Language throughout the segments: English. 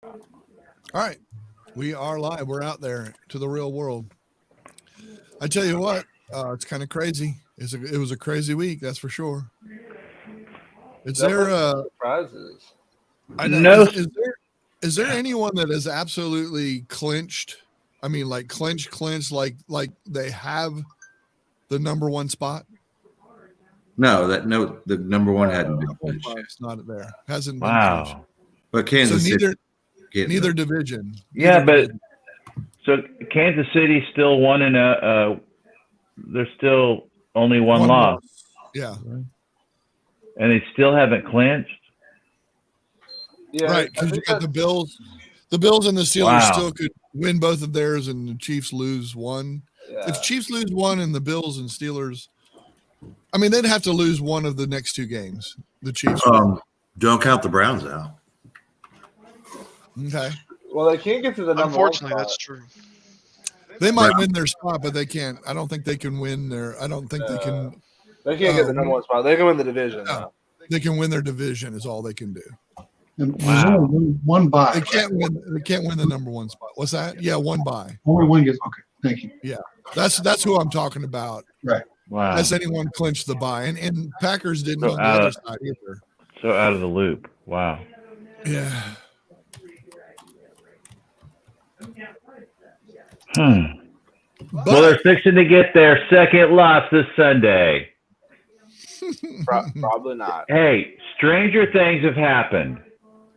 All right. We are live. We're out there to the real world. I tell you what, it's kind of crazy. It was a crazy week, that's for sure. Is there surprises? I know. No. Is there anyone that has absolutely clinched? I mean, like clinched, like they have the number one spot? No, the number one hadn't been clinched. It's not there. Hasn't been clinched. Wow. But Kansas City neither division. Yeah, Neither but so Kansas City still won in there's still only one loss. Yeah. And they still haven't clinched. Yeah, right, because you got the Bills. The Bills and the Steelers still could win both of theirs, and the Chiefs lose one. Yeah. If Chiefs lose one and the Bills and Steelers, I mean, they'd have to lose one of the next two games. The Chiefs. Don't count the Browns out. Okay. Well, they can't get to the number. Unfortunately, that's true. They might win their spot, but they can't. I don't think they can win their. I don't think they can. They can't get the number one spot. They can win the division. No, they can win their division. Is all they can do. And there's only one bye. They can't win. They can't win the number one spot. What's that? Yeah, one bye. Only one gets. Okay, thank you. Yeah, that's who I'm talking about. Right. Wow. Has anyone clinched the bye? And Packers didn't on the other side either. So out of the loop. Wow. Yeah. Well, they're fixing to get their second loss this Sunday. Probably not. Hey, stranger things have happened.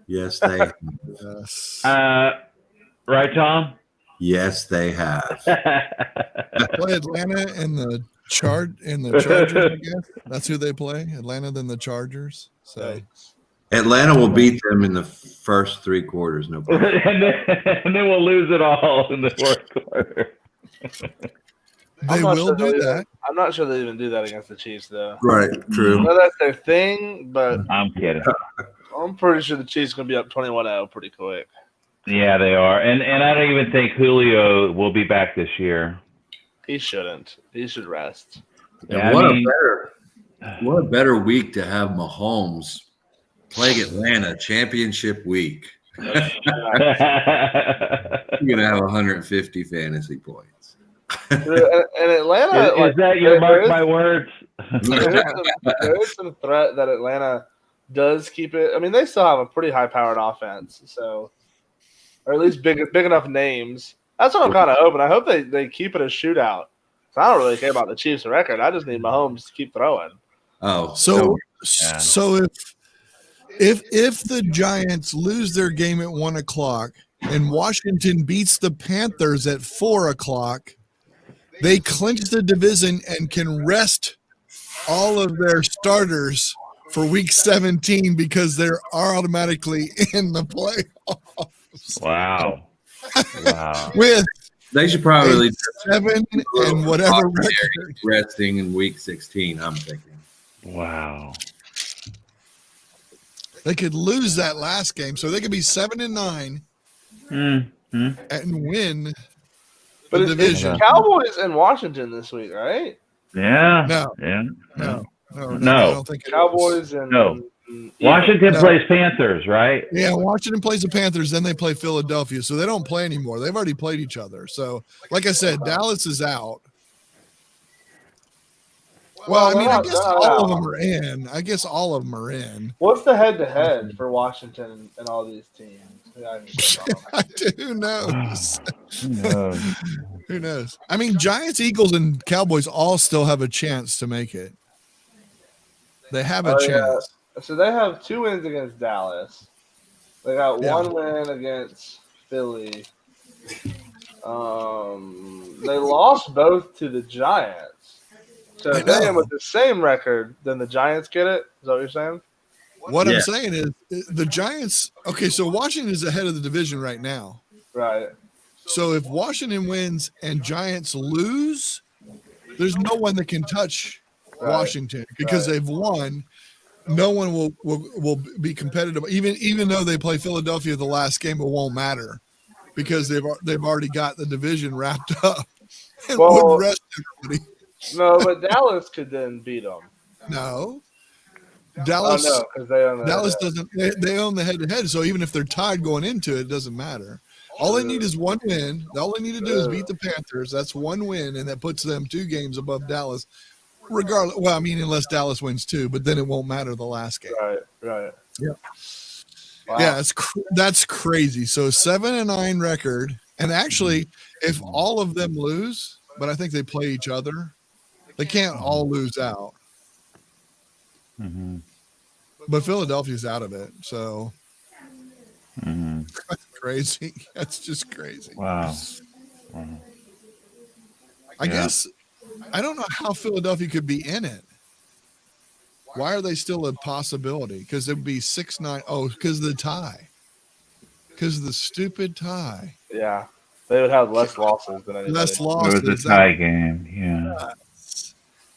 Yes, they have. Yes. Right, Tom? Yes, they have. Play Atlanta and the Chargers, I guess. That's who they play. Atlanta then the Chargers. So Atlanta will beat them in the first three quarters, no problem. and then we'll lose it all in the fourth quarter. They will do that. I'm not sure they even do that against the Chiefs, though. Right, true. I know that's their thing, but I'm kidding. I'm pretty sure the Chiefs are going to be up 21-0 pretty quick. Yeah, they are. And I don't even think Julio will be back this year. He shouldn't. He should rest. Yeah, what a better week to have Mahomes playing Atlanta championship week. You're gonna have 150 fantasy points. And Atlanta is that your mark my words? There is some threat that Atlanta does keep it. I mean, they still have a pretty high-powered offense, so or at least big enough names. That's what I'm kind of hoping. I hope they keep it a shootout. So I don't really care about the Chiefs' record. I just need Mahomes to keep throwing. Oh, so if the Giants lose their game at 1:00 and Washington beats the Panthers at 4:00, they clinch the division and can rest all of their starters for Week 17 because they're automatically in the playoffs. Wow. With they should probably 7 and whatever record. Resting in Week 16, I'm thinking. Wow. They could lose that last game, so they could be 7-9 and win. But it's Cowboys and Washington this week, right? Yeah. No. Yeah. No. I don't think Cowboys and Washington plays Panthers, right? Yeah, Washington plays the Panthers, then they play Philadelphia, so they don't play anymore. They've already played each other. So, like I said, Dallas is out. Well, I mean, I guess all of them are in. What's the head-to-head for Washington and all these teams? Who knows? Who knows? I mean, Giants, Eagles, and Cowboys all still have a chance to make it. They have a chance. Yeah. So they have 2 wins against Dallas. They got 1 win against Philly. They lost both to the Giants. So if they end with the same record, then the Giants get it? Is that what you're saying? What I'm saying is the Giants – okay, so Washington is ahead of the division right now. Right. So if Washington wins and Giants lose, there's no one that can touch Washington because they've won. No one will be competitive. Even though they play Philadelphia the last game, it won't matter because they've already got the division wrapped up and would rest everybody. No, but Dallas could then beat them. No. Dallas, no, because they own the Dallas head-to-head. doesn't. They own the head-to-head, so even if they're tied going into it, it doesn't matter. All they need is one win. All they need to do is beat the Panthers. That's one win, and that puts them 2 games above Dallas. Regardless, well, I mean, unless Dallas wins 2, but then it won't matter the last game. Right. Yeah. Wow. Yeah, that's crazy. So 7-9 record, and actually, if all of them lose, but I think they play each other, they can't all lose out. Mm-hmm. But Philadelphia's out of it, so Mm-hmm. that's crazy. That's just crazy. Wow. I guess I don't know how Philadelphia could be in it. Why are they still a possibility? Because it would be 6-9. Oh, because of the tie. Because of the stupid tie. Yeah, they would have less losses than anybody. Less It losses. was a tie game. Yeah.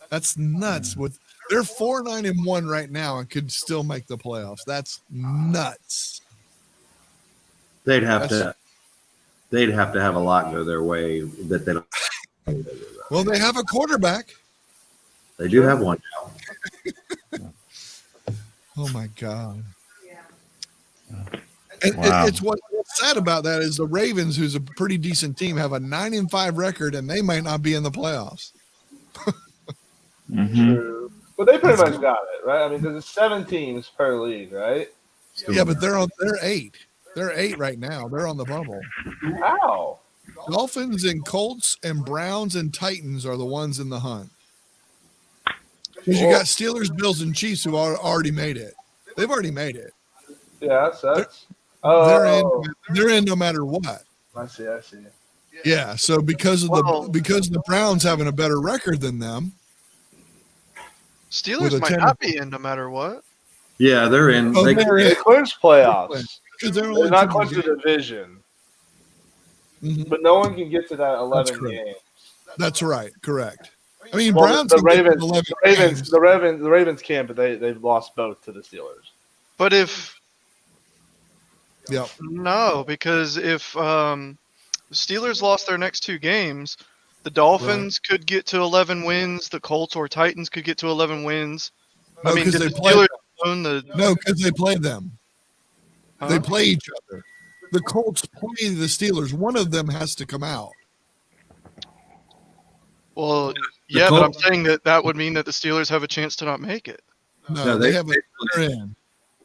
That's nuts. They're 4-9-1 right now and could still make the playoffs. That's nuts. They'd have to have a lot go their way that they don't. Well, they have a quarterback. They do have one now. Oh my God. And Wow. it's what's sad about that is the Ravens, who's a pretty decent team, have a 9-5 record, and they might not be in the playoffs. Mm-hmm. True. But they pretty much got it, right? I mean, there's 7 teams per league, right? Yeah, but they're 8. They're 8 right now. They're on the bubble. How? Dolphins and Colts and Browns and Titans are the ones in the hunt. Because you got Steelers, Bills, and Chiefs who already made it. They've already made it. Yeah, that's. They're in no matter what. I see. Yeah. So because of the Browns having a better record than them, Steelers might not be in no matter what. Yeah, they're in. Oh, They, they're They in. clinch playoffs. Because they're They're not clinch the division, Mhm. but no one can get to that 11 correct. games. That's right. Correct. I mean, Well, Browns the can get to Ravens, 11 games. the Ravens can't, but they've lost both to the Steelers. But if Yep. no, because if the Steelers lost their next 2 games, the Dolphins could get to 11 wins. The Colts or Titans could get to 11 wins. No, I mean, because did they the play. Steelers own the? No, because they play them. Huh? They play each other. The Colts play the Steelers. One of them has to come out. Well, yeah, but I'm Colts- saying that would mean that the Steelers have a chance to not make it. No, No, they they- have a they're in.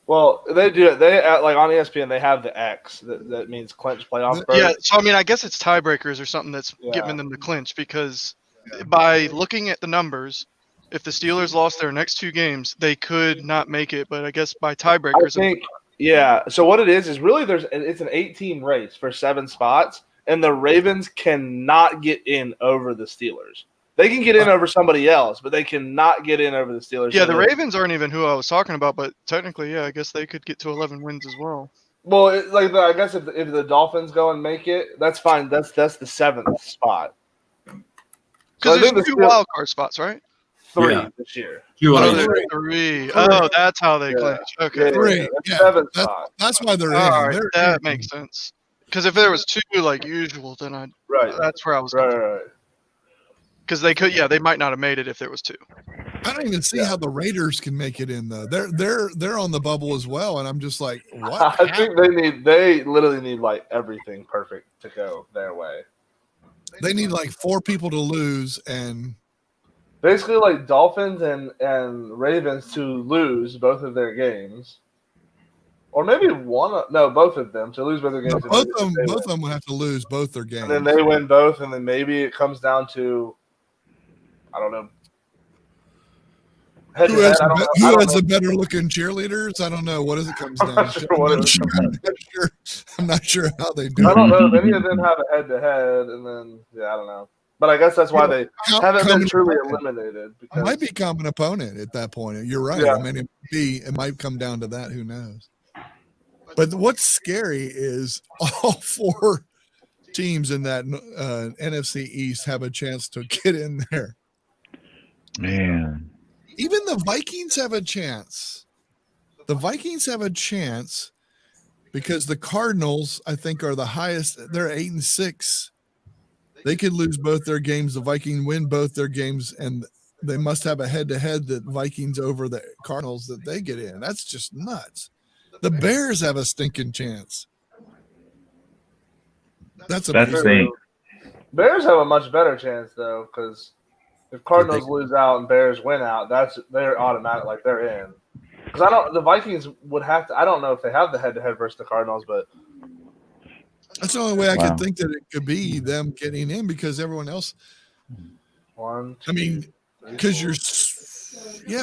Well, they do it. They like on ESPN. They have the X that means clinch playoff. berth. Yeah, so I mean, I guess it's tiebreakers or something that's Yeah. giving them the clinch because by looking at the numbers, if the Steelers lost their next 2 games, they could not make it. But I guess by I tiebreakers, think. Yeah. So what it is really it's an 8-team race for 7 spots, and the Ravens cannot get in over the Steelers. They can get in over somebody else, but they cannot get in over the Steelers. yeah, So the they- Ravens aren't even who I was talking about, but technically, yeah, I guess they could get to 11 wins as well. Well, I guess if the Dolphins go and make it, that's fine. That's the 7th spot. So I Because think there's the 2 Steelers- wild card spots, right? 3 Yeah. this year. you Oh, are- there's 3. Oh, that's how they Yeah. clinch. Okay. Three. That's Yeah, 7th that's- spot. That's why they're All in. right, They're that in. makes sense. Because if there was 2 like usual, then Right. that's where I was Right. going. Right. Because they could, they might not have made it if there was 2. I don't even see how the Raiders can make it in though. They're on the bubble as well, and I'm just like, what? I think they literally need like everything perfect to go their way. They need like 4 people to lose, and Basically, like Dolphins and Ravens to lose both of their games, or maybe both of them to lose both their games. and both maybe they of win. them will have to lose both their games. And then they win both, and then maybe it comes down to, I don't know. Who has, I don't know. who has the better looking cheerleaders? I don't know. What does it come I'm down not to? sure what I'm it not is. sure. I'm not sure how they do I it. don't know if any of them have a head-to-head, and then I don't know. But I guess that's why they haven't been truly eliminated. It Because might be common opponent at that point. You're right. Yeah. I mean, it might come down to that. Who knows? But what's scary is all 4 teams in that NFC East have a chance to get in there. Man. Even the Vikings have a chance. The Vikings have a chance because the Cardinals, I think, are the highest. They're 8-6. They could lose both their games. The Vikings win both their games, and they must have a head-to-head that Vikings over the Cardinals that they get in. That's just nuts. The Bears have a stinking chance. That's That's amazing. the Bears have a much better chance though, because if Cardinals lose out and Bears win out, they're automatic, like they're in. Because the Vikings would have to. I don't know if they have the head-to-head versus the Cardinals, but That's the only way I Wow. could think that it could be them getting in because everyone else. I mean, because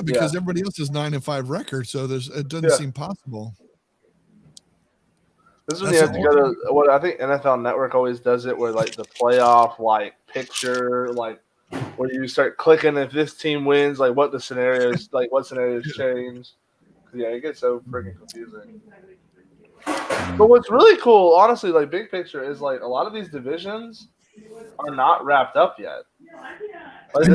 because everybody else has 9-5 record, so it doesn't seem possible. This is when you have to go to what I think NFL Network always does it, where like the playoff picture, like where you start clicking if this team wins, like what scenarios change. Yeah, it gets so freaking confusing. But what's really cool, honestly, like big picture, is like a lot of these divisions are not wrapped up yet. Like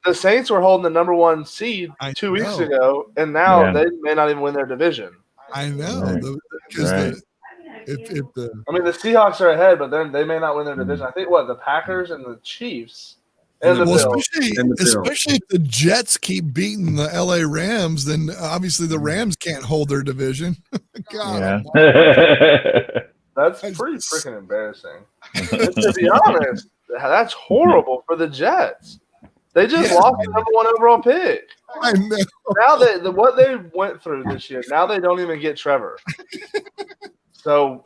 the Saints were holding the number 1 seed 2 weeks ago, and now they may not even win their division. I know because I mean, the Seahawks are ahead, but then they may not win their division. I think the Packers and the Chiefs and the Bills. Especially if the Jets keep beating the LA Rams, then obviously the Rams can't hold their division. God, That's pretty freaking embarrassing. And to be honest, that's horrible for the Jets. They just lost the number 1 overall pick. I know. Now what they went through this year, now they don't even get Trevor. So,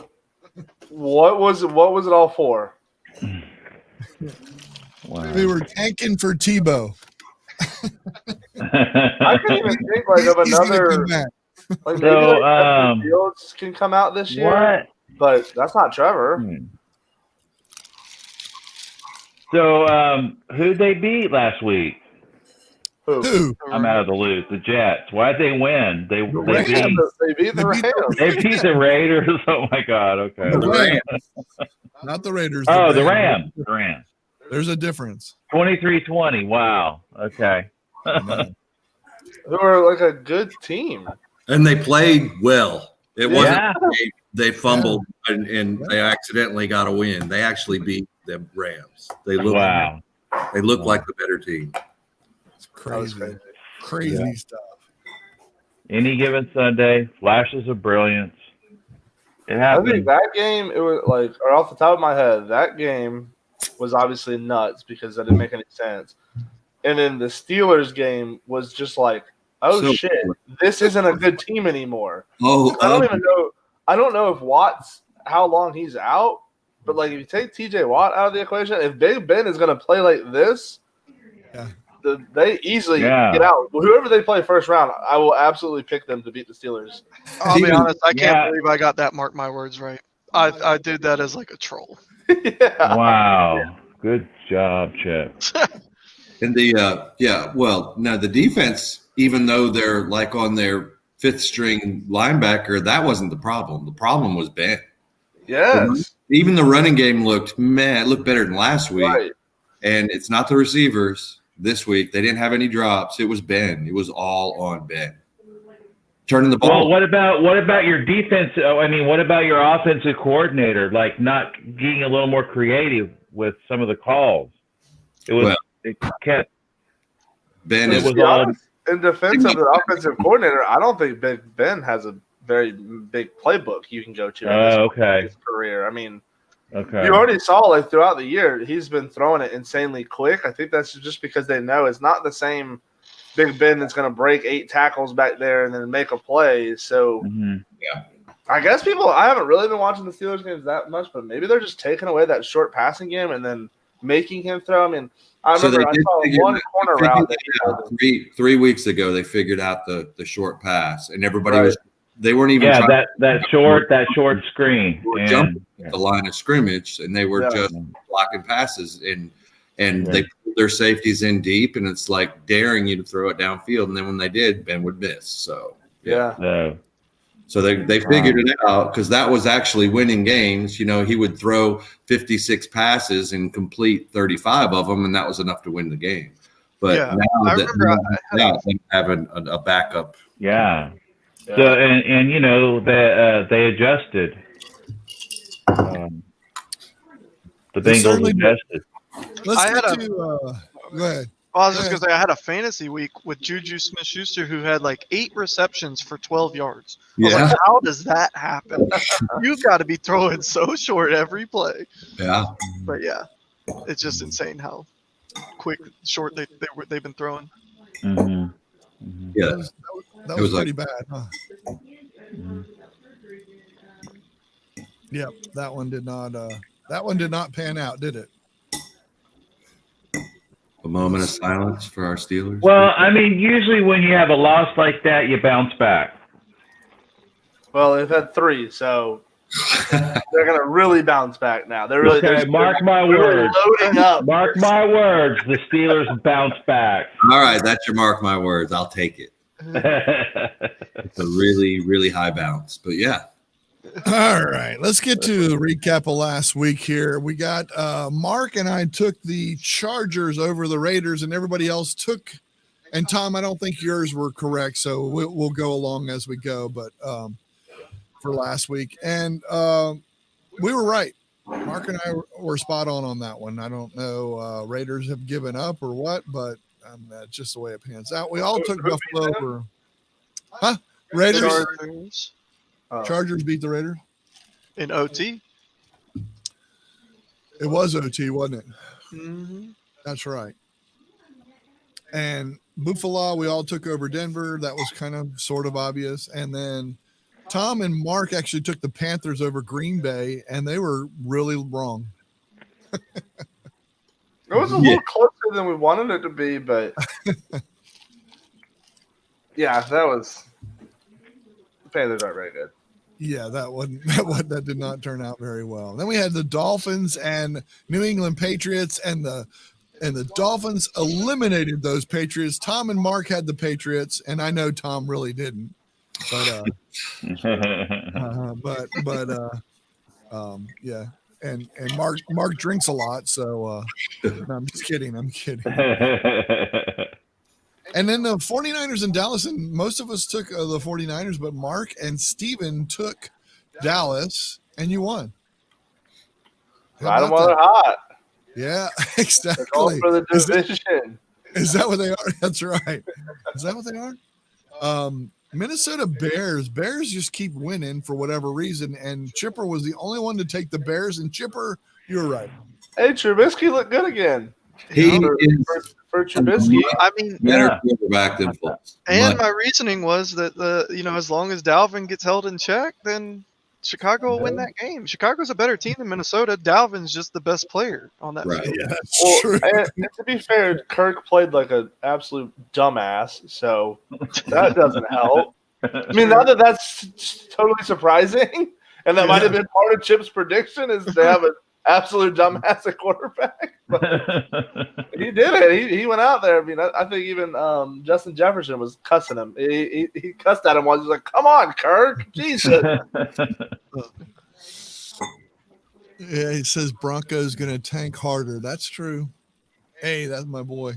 what was it all for? Wow. They were tanking for Tebow. I couldn't even think of another. Like maybe Justin Fields can come out this year, but that's not Trevor. So, who'd they beat last week? Who? I'm out of the loop. The Jets. Why'd they win? They beat the Rams. They beat the Raiders. Oh my God. Okay. The Rams. Not the Raiders. The Rams. The Rams. There's a difference. 23-20. Wow. Okay. Who are like a good team. And they played well. It wasn't they fumbled and they accidentally got a win. They actually beat the Rams. They look like the better team. It's crazy stuff. Any given Sunday, flashes of brilliance. It happened. I think that game, it was or off the top of my head, that game was obviously nuts because that didn't make any sense. And then the Steelers game was just like, shit, this isn't a good team anymore. I don't know if Watt's how long he's out, but like if you take TJ Watt out of the equation, if Big Ben is going to play like this, they easily get out. Whoever they play first round, I will absolutely pick them to beat the Steelers. I'll be honest, I can't believe I got that. Mark my words right. I did that as like a troll. Wow. Good job, Chip. And the defense, even though they're like on their 5th string linebacker, that wasn't the problem. The problem was Ben. Yes. Even the running game looked better than last week. Right. And it's not the receivers this week. They didn't have any drops. It was Ben. It was all on Ben. Turning the ball. Well, what about your defense? What about your offensive coordinator? Like not getting a little more creative with some of the calls. It kept. Ben in defense of the offensive coordinator, I don't think Big Ben has a very big playbook you can go to in his career. I mean, you already saw throughout the year he's been throwing it insanely quick. I think that's just because they know it's not the same Big Ben that's going to break 8 tackles back there and then make a play. So, I guess I haven't really been watching the Steelers games that much, but maybe they're just taking away that short passing game and then making him throw. I mean, I remember I saw one corner route that 3 weeks ago. They figured out the short pass, and everybody they weren't even that short screen jumping the line of scrimmage, and they were just blocking passes, and they pulled their safeties in deep, and it's like daring you to throw it downfield, and then when they did, Ben would miss. So So they figured it out because that was actually winning games. He would throw 56 passes and complete 35 of them, and that was enough to win the game. But now they have a backup. Yeah. So and they adjusted. The Bengals adjusted. Let's go ahead. Well, I was just gonna say I had a fantasy week with Juju Smith-Schuster who had like 8 receptions for 12 yards. I was Yeah. like, how does that happen? You've got to be throwing so short every play. Yeah. But yeah, it's just insane how quick, short they've been throwing. Mhm. Yeah. That It was was pretty bad, huh? Yep, that one did not pan out, did it? A moment of silence for our Steelers. Well, I mean, usually when you have a loss like that, you bounce back. Well, they've had 3, so they're gonna really bounce back now. They're really Okay, mark my they're really words. loading up. Mark my words. The Steelers bounce back. All right, that's your mark my words. I'll take it. It's a really, really high bounce. But yeah. All right, let's get to a recap of last week here. We got Mark and I took the Chargers over the Raiders, and everybody else took. And Tom, I don't think yours were correct, so we'll go along as we go. But for last week, and we were right. Mark and I were spot on that one. I don't know, Raiders have given up or what, but that's just the way it pans out. We all took Buffalo over. Huh? Raiders. Chargers Chargers beat the Raiders. in OT. It was OT, wasn't it? Mm-hmm. That's right. And Buffalo, we all took over Denver. That was kind of sort of obvious. And then Tom and Mark actually took the Panthers over Green Bay, and they were really wrong. It was a little closer than we wanted it to be, but yeah, the Panthers aren't very good. Yeah, that did not turn out very well. Then we had the Dolphins and New England Patriots, and the Dolphins eliminated those Patriots. Tom and Mark had the Patriots, and I know Tom really didn't. But yeah. And Mark drinks a lot, so no, I'm just kidding. And then the 49ers in Dallas, and most of us took the 49ers, but Mark and Steven took Dallas, and you won. Ride them while they're hot. Yeah, They're exactly. going for the division. Is that what they are? That's right. Is that what they are? Minnesota Bears. Bears just keep winning for whatever reason, and Chipper was the only one to take the Bears. And Chipper, you were right. Hey, Trubisky looked good again. He is For Trubisky. I mean, better quarterback than Foles. and my reasoning was that as long as Dalvin gets held in check, then Chicago will win that game. Chicago's a better team than Minnesota. Dalvin's just the best player on that Right. field. Yeah, that's Well, true. and to be fair, Kirk played like an absolute dumbass, so that doesn't help. I mean, not that that's totally surprising, and that might have been part of Chip's prediction is they have an absolute dumbass at quarterback. But he did it. He went out there. I mean, I think even Justin Jefferson was cussing him. He cussed at him while he was like, "Come on, Kirk, Jesus." Yeah, he says Broncos going to tank harder. That's true. Hey, that's my boy.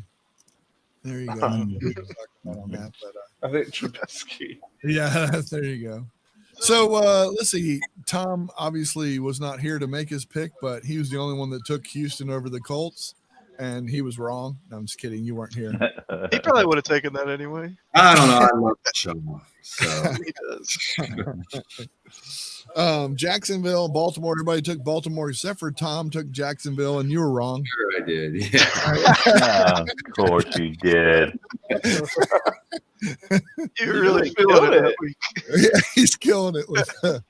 There you go. I don't know if we can talk about on that, but, I think Trubisky. yeah, there you go. So let's see. Tom obviously was not here to make his pick, but he was the only one that took Houston over the Colts, and he was wrong. No, I'm just kidding. You weren't here. He probably would have taken that anyway. I don't know. I love the show. So He does. Jacksonville, Baltimore. Everybody took Baltimore except for Tom took Jacksonville, and you were wrong. sure I did. Yeah. Yeah, of course you did. You really killed feeling it. that week. Yeah, he's killing it with the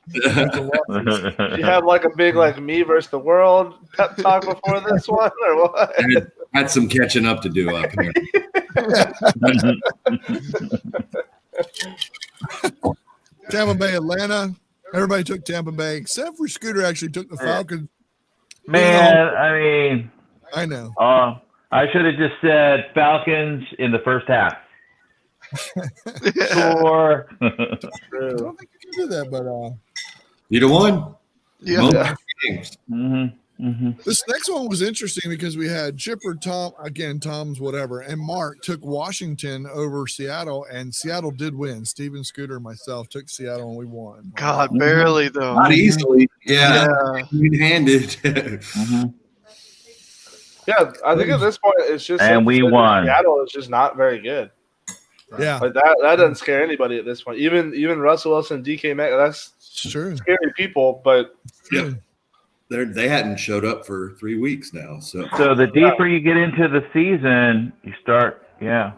losses. You had like a big me versus the world pep talk before this one, or what? Had some catching up to do up here. Tampa Bay, Atlanta. Everybody took Tampa Bay except for Scooter. Actually took the Falcons. Man, I mean, I know. I should have just said Falcons in the first half. Sure. I don't think you can do that, but You'd have won. Yeah. Most games. this next one was interesting because we had Chipper, Tom, again, Tom's whatever, and Mark took Washington over Seattle, and Seattle did win. Steven, Scooter, and myself took Seattle, and we won. God, barely though. Not easily. Yeah. Yeah. Handed. Yeah, I think at this point it's just And we won. Seattle is just not very good. Yeah, Like that doesn't scare anybody at this point. Even Russell Wilson, DK Metcalf, that's true. scary people. But Yeah. They hadn't showed up for 3 weeks now. So the deeper you get into the season, you start. Yeah.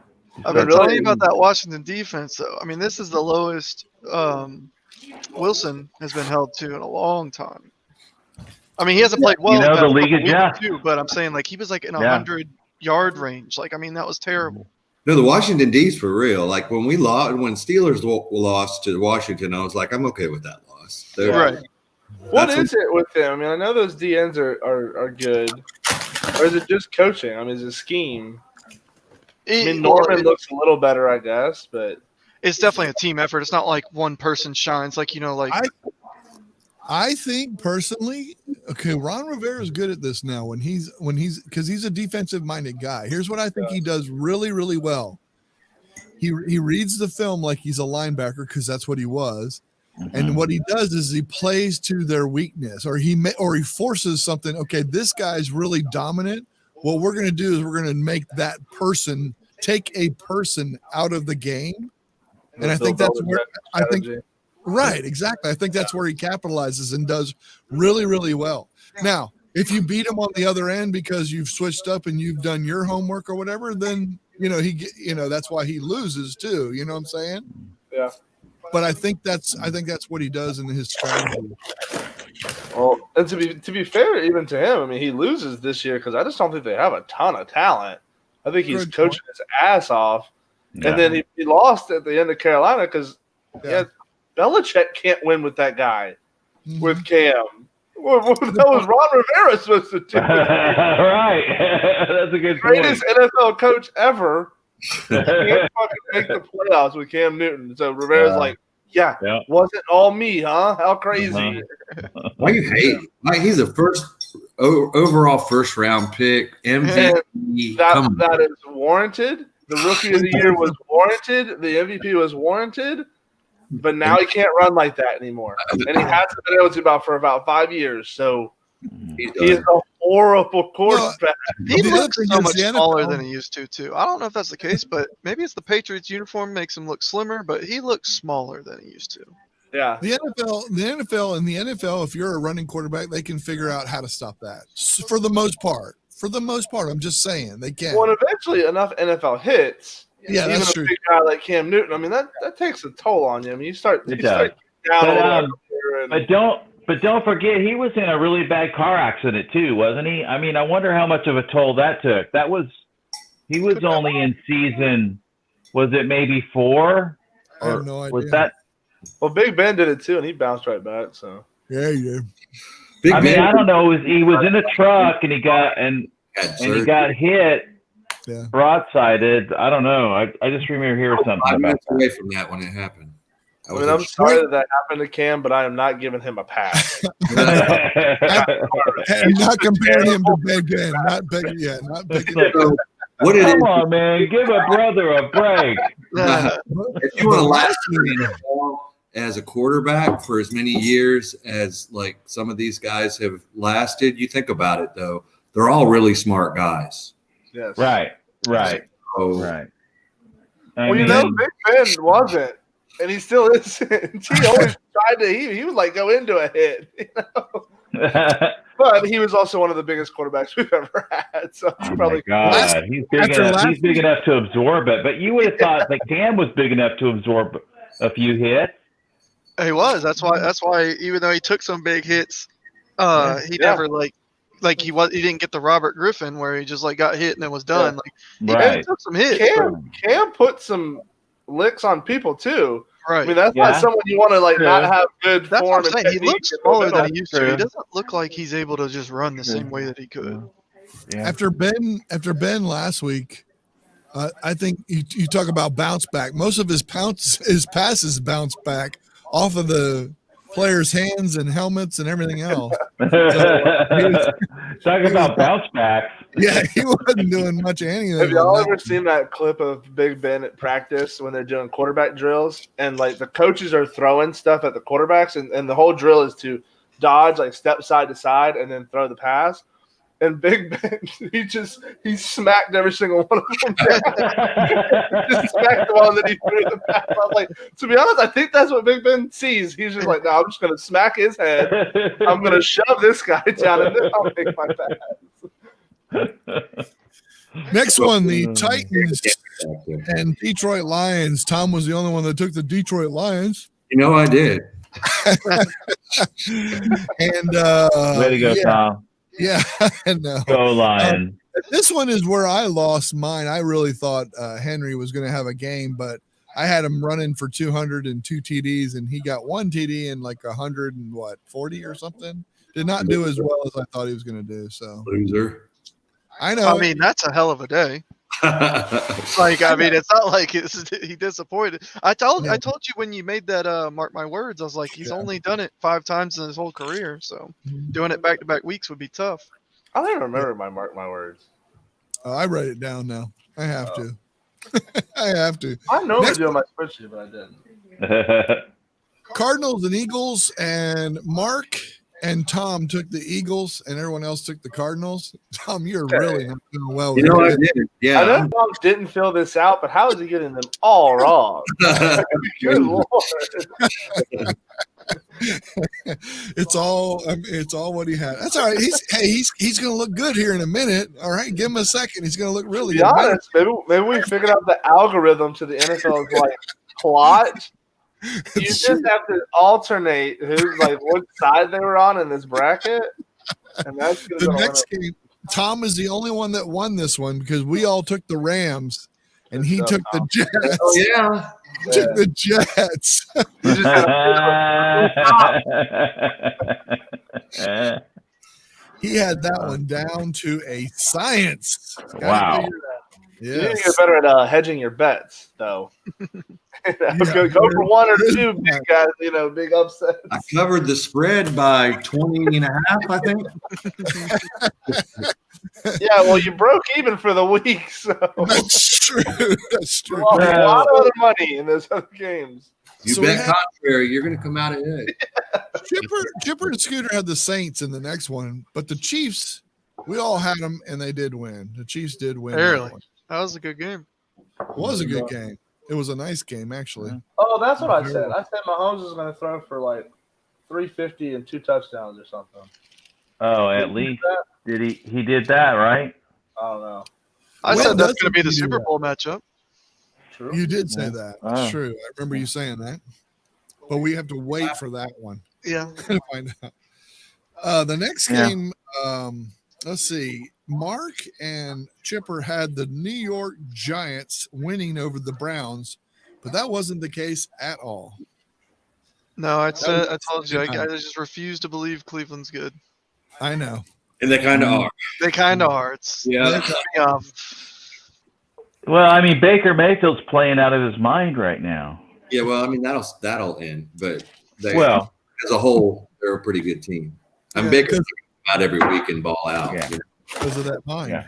I've been Really- telling you about that Washington defense, though. I mean, this is the lowest Wilson has been held to in a long time. I mean, he hasn't played well. You know, the the league adjusts. too, but I'm saying like he was like in a Yeah. 100-yard range. Like, I mean, that was terrible. no, the Washington D's for real. Like when Steelers lost to Washington, I was like, I'm okay with that loss. Right. what is it with them? I mean, I know those DNs are good, or is it just coaching? I mean, is it scheme? I mean, Norman looks a little better, I guess, but It's definitely a team effort. It's not like one person shines. Like, you know, like I think personally, okay, Ron Rivera is good at this now when he's because he's a defensive minded guy. Here's what I think he does really, really well. He reads the film like he's a linebacker because that's what he was. And what he does is he plays to their weakness, or he forces something. Okay, this guy's really dominant. What we're going to do is we're going to make that person take a person out of the game. And I think that's where right, exactly. I think that's where he capitalizes and does really, really well. Now, if you beat him on the other end because you've switched up and you've done your homework or whatever, then that's why he loses too. You know what I'm saying? Yeah. But I think that's what he does in his strategy. Well, and to be fair, even to him, I mean, he loses this year because I just don't think they have a ton of talent. I think he's coaching his ass off, and then he lost at the end of Carolina because Belichick can't win with that guy, with Cam. What was Ron Rivera supposed to do? Right, that's a good point. Greatest NFL coach ever. Can't fucking make the playoffs with Cam Newton. So Rivera's like, wasn't all me, huh? How crazy. Why you hate? Like he's a overall first round pick, MVP. That is warranted. The rookie of the year was warranted. The MVP was warranted. But now he can't run like that anymore. And he hasn't been able to for about 5 years. So he is a horrible quarterback. he looks so much smaller than he used to, too. I don't know if that's the case, but maybe it's the Patriots uniform makes him look slimmer, but he looks smaller than he used to. Yeah. The NFL, if you're a running quarterback, they can figure out how to stop that for the most part. I'm just saying they can. Well, eventually enough NFL hits. Yeah, even that's a true. big guy like Cam Newton. I mean, that takes a toll on you. I mean, you start down but don't forget he was in a really bad car accident too, wasn't he? I mean, I wonder how much of a toll that took. He was only in season, was it maybe 4? I have no idea. Was that? Well, Big Ben did it too, and he bounced right back. So yeah, he did. I mean, I don't know. He was in a truck and he got hit. Yeah. Broadsided. I don't know. I just remember hearing something I'm about that. away from that when it happened. I mean, I'm sorry that happened to Cam, but I am not giving him a pass. I'm not comparing him to Big Ben. Not Big. Yeah, not Big. So, Come on, man. Give a brother a break. If you want to last in the NFL as a quarterback for as many years as like some of these guys have lasted, you think about it though, they're all really smart guys. Yes. Right. So, Right. Well, Big Ben wasn't, and he still isn't. He always tried to. He would like go into a hit, But he was also one of the biggest quarterbacks we've ever had. So probably. God, he's big enough to absorb it. But you would have thought that Cam was big enough to absorb a few hits. He was. That's why. Even though he took some big hits, he never he didn't get the Robert Griffin where he just got hit and then was done. He took some hits. Cam put some licks on people too. Right. I mean, that's not someone you want to not have good That's form. What I'm saying. He looks smaller than he used to. He doesn't look like he's able to just run the same way that he could. Yeah. After Ben last week, I think you talk about bounce back. Most of his passes bounce back off of the players' hands and helmets and everything else. Talking about bounce backs. Yeah, he wasn't doing much of anything. Have y'all ever seen that clip of Big Ben at practice when they're doing quarterback drills and the coaches are throwing stuff at the quarterbacks and the whole drill is to dodge, step side to side and then throw the pass. and Big Ben, he smacked every single one of them down. Just smacked the one that he threw the pass. I was like, to be honest, I think that's what Big Ben sees. He's just like, no, I'm just going to smack his head. I'm going to shove this guy down, and then I'll make my pass. Next one, the Titans and Detroit Lions. Tom was the only one that took the Detroit Lions. I did. And way to go, Tom. Yeah, no. Go Lions. This one is where I lost mine. I really thought Henry was going to have a game, but I had him running for 200 and 2 TDs, and he got 1 TD and like 140 or something. Did not do as well as I thought he was going to do. So Loser. I know. I mean, that's a hell of a day. It's not like he disappointed. I told you when you made that mark my words, I was like, he's only done it 5 times in his whole career, so doing it back-to-back weeks would be tough. I don't even remember my mark my words. I write it down now. I have to. I have to. I normally do on my spreadsheet, but I didn't. Cardinals and Eagles, and Mark and Tom took the Eagles, and everyone else took the Cardinals. Tom, you're really not doing well with I did. Yeah. I know Tom didn't fill this out, but how is he getting them all wrong? Good Lord. It's all what he had. That's all right. He's going to look good here in a minute. All right, give him a second. He's going to look really good. Honest, maybe we figured out the algorithm to the NFL's plot. You just have to alternate who's what side they were on in this bracket, and that's the next game. Tom is the only one that won this one because we all took the Rams, and he took the Jets. Oh yeah, took the Jets. He had that one down to a science. Wow. Yes. You need to get better at hedging your bets, though. Go for 1 or 2 big guys, big upsets. I covered the spread by 20 and a half, I think. Yeah, well, you broke even for the week, so that's true. That's true. A lot of other money in those other games. You bet contrary, you're going to come out ahead. Chipper and Scooter had the Saints in the next one, but the Chiefs, we all had them, and they did win. The Chiefs did win. Barely. That was a good game. It was a good game. It was a nice game, actually. Oh, that's what I said. I said Mahomes is going to throw for 350 and 2 touchdowns or something. Oh, at least did he? He did that, right? I don't know. I said that's going to be the Super Bowl matchup. True. You did say that. That's true. I remember you saying that. But we have to wait for that one. Yeah. To find out. The next game, let's see. Mark and Chipper had the New York Giants winning over the Browns, but that wasn't the case at all. No, I told you. I just refuse to believe Cleveland's good. I know. And they kind of are. They kind of are. It's Well, I mean, Baker Mayfield's playing out of his mind right now. Yeah, well, I mean, that'll end. But as a whole, they're a pretty good team. I'm Baker's out every week and ball out. Yeah. Because of that mind. Yeah.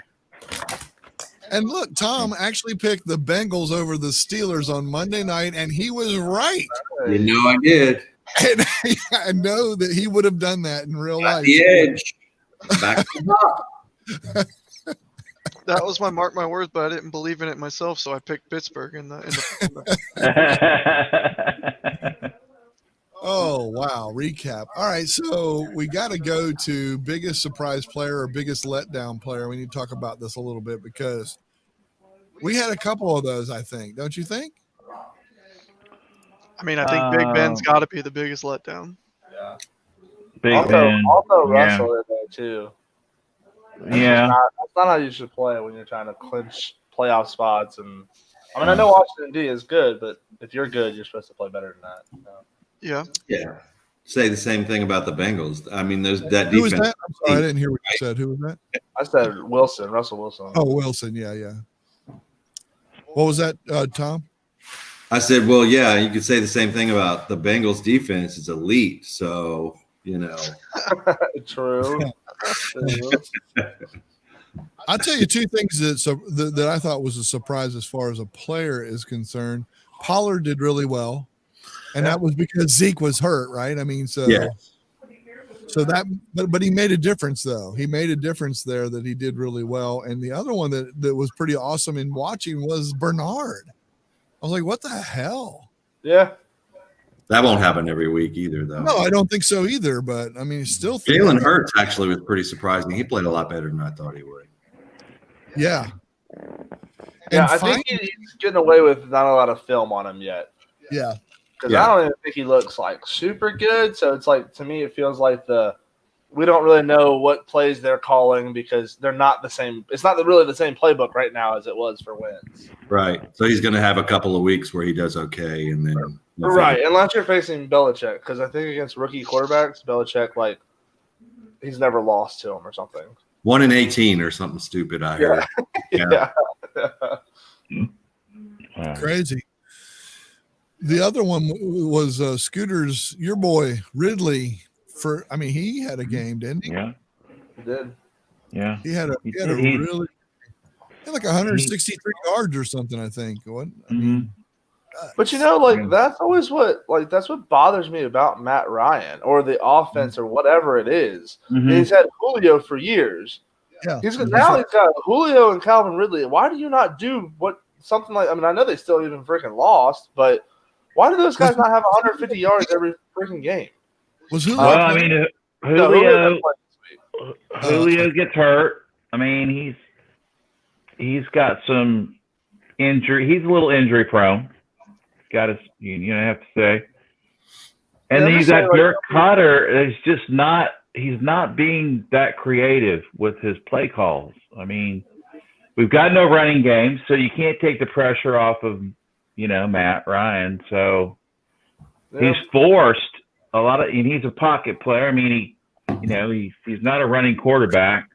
And look, Tom actually picked the Bengals over the Steelers on Monday night, and he was right. I did. And I know that he would have done that in real life. The edge. Back to the top. That was my mark my words, but I didn't believe in it myself, so I picked Pittsburgh in the Oh, wow. Recap. All right, so we got to go to biggest surprise player or biggest letdown player. We need to talk about this a little bit because we had a couple of those, I think. Don't you think? I mean, I think Big Ben's got to be the biggest letdown. Yeah. Big Ben. Also Russell in there, too. Yeah. That's not how you should play when you're trying to clinch playoff spots. And I know Washington D is good, but if you're good, you're supposed to play better than that. Yeah. Yeah. Say the same thing about the Bengals. I mean, that defense. Who was that? I'm sorry, I didn't hear what you said. Who was that? I said Russell Wilson. Oh, Wilson. Yeah. What was that, Tom? I said, well, yeah, you could say the same thing about the Bengals defense. It's elite. So, True. I'll tell you 2 things that I thought was a surprise as far as a player is concerned. Pollard did really well. And that was because Zeke was hurt, right? I mean, so. Yeah. So that, but he made a difference though. He made a difference there that he did really well. And the other one that was pretty awesome in watching was Bernard. I was like, what the hell? Yeah. That won't happen every week either, though. No, I don't think so either. But I mean, it's still Jalen Hurts actually was pretty surprising. He played a lot better than I thought he would. Yeah. Yeah, I think he's getting away with not a lot of film on him yet. Yeah. Because I don't even think he looks like super good. So it's like, to me, it feels like we don't really know what plays they're calling because they're not the same. It's not really the same playbook right now as it was for Wentz. Right. So he's going to have a couple of weeks where he does okay, and then right, unless you're facing Belichick, because I think against rookie quarterbacks, Belichick he's never lost to him or something. 1-18 or something stupid. I heard. Yeah. Crazy. The other one was Scooter's, your boy Ridley. He had a game, didn't he? Yeah, He did. Yeah, he had like 163 yards or something. I think. What? I mean, but that's always that's what bothers me about Matt Ryan or the offense or whatever it is. Mm-hmm. He's had Julio for years. Yeah. He's got Julio and Calvin Ridley. Why do you not do something like? I mean, I know they still even freaking lost, but why do those guys not have 150 yards every freaking game? Was Julio? Well, I mean, Julio gets hurt. I mean, he's got some injury. He's a little injury prone. Got to have to say. And then you got Dirk Cotter. He's not being that creative with his play calls. I mean, we've got no running game, so you can't take the pressure off of Matt Ryan. So he's forced a lot of. And he's a pocket player. I mean, he's not a running quarterback.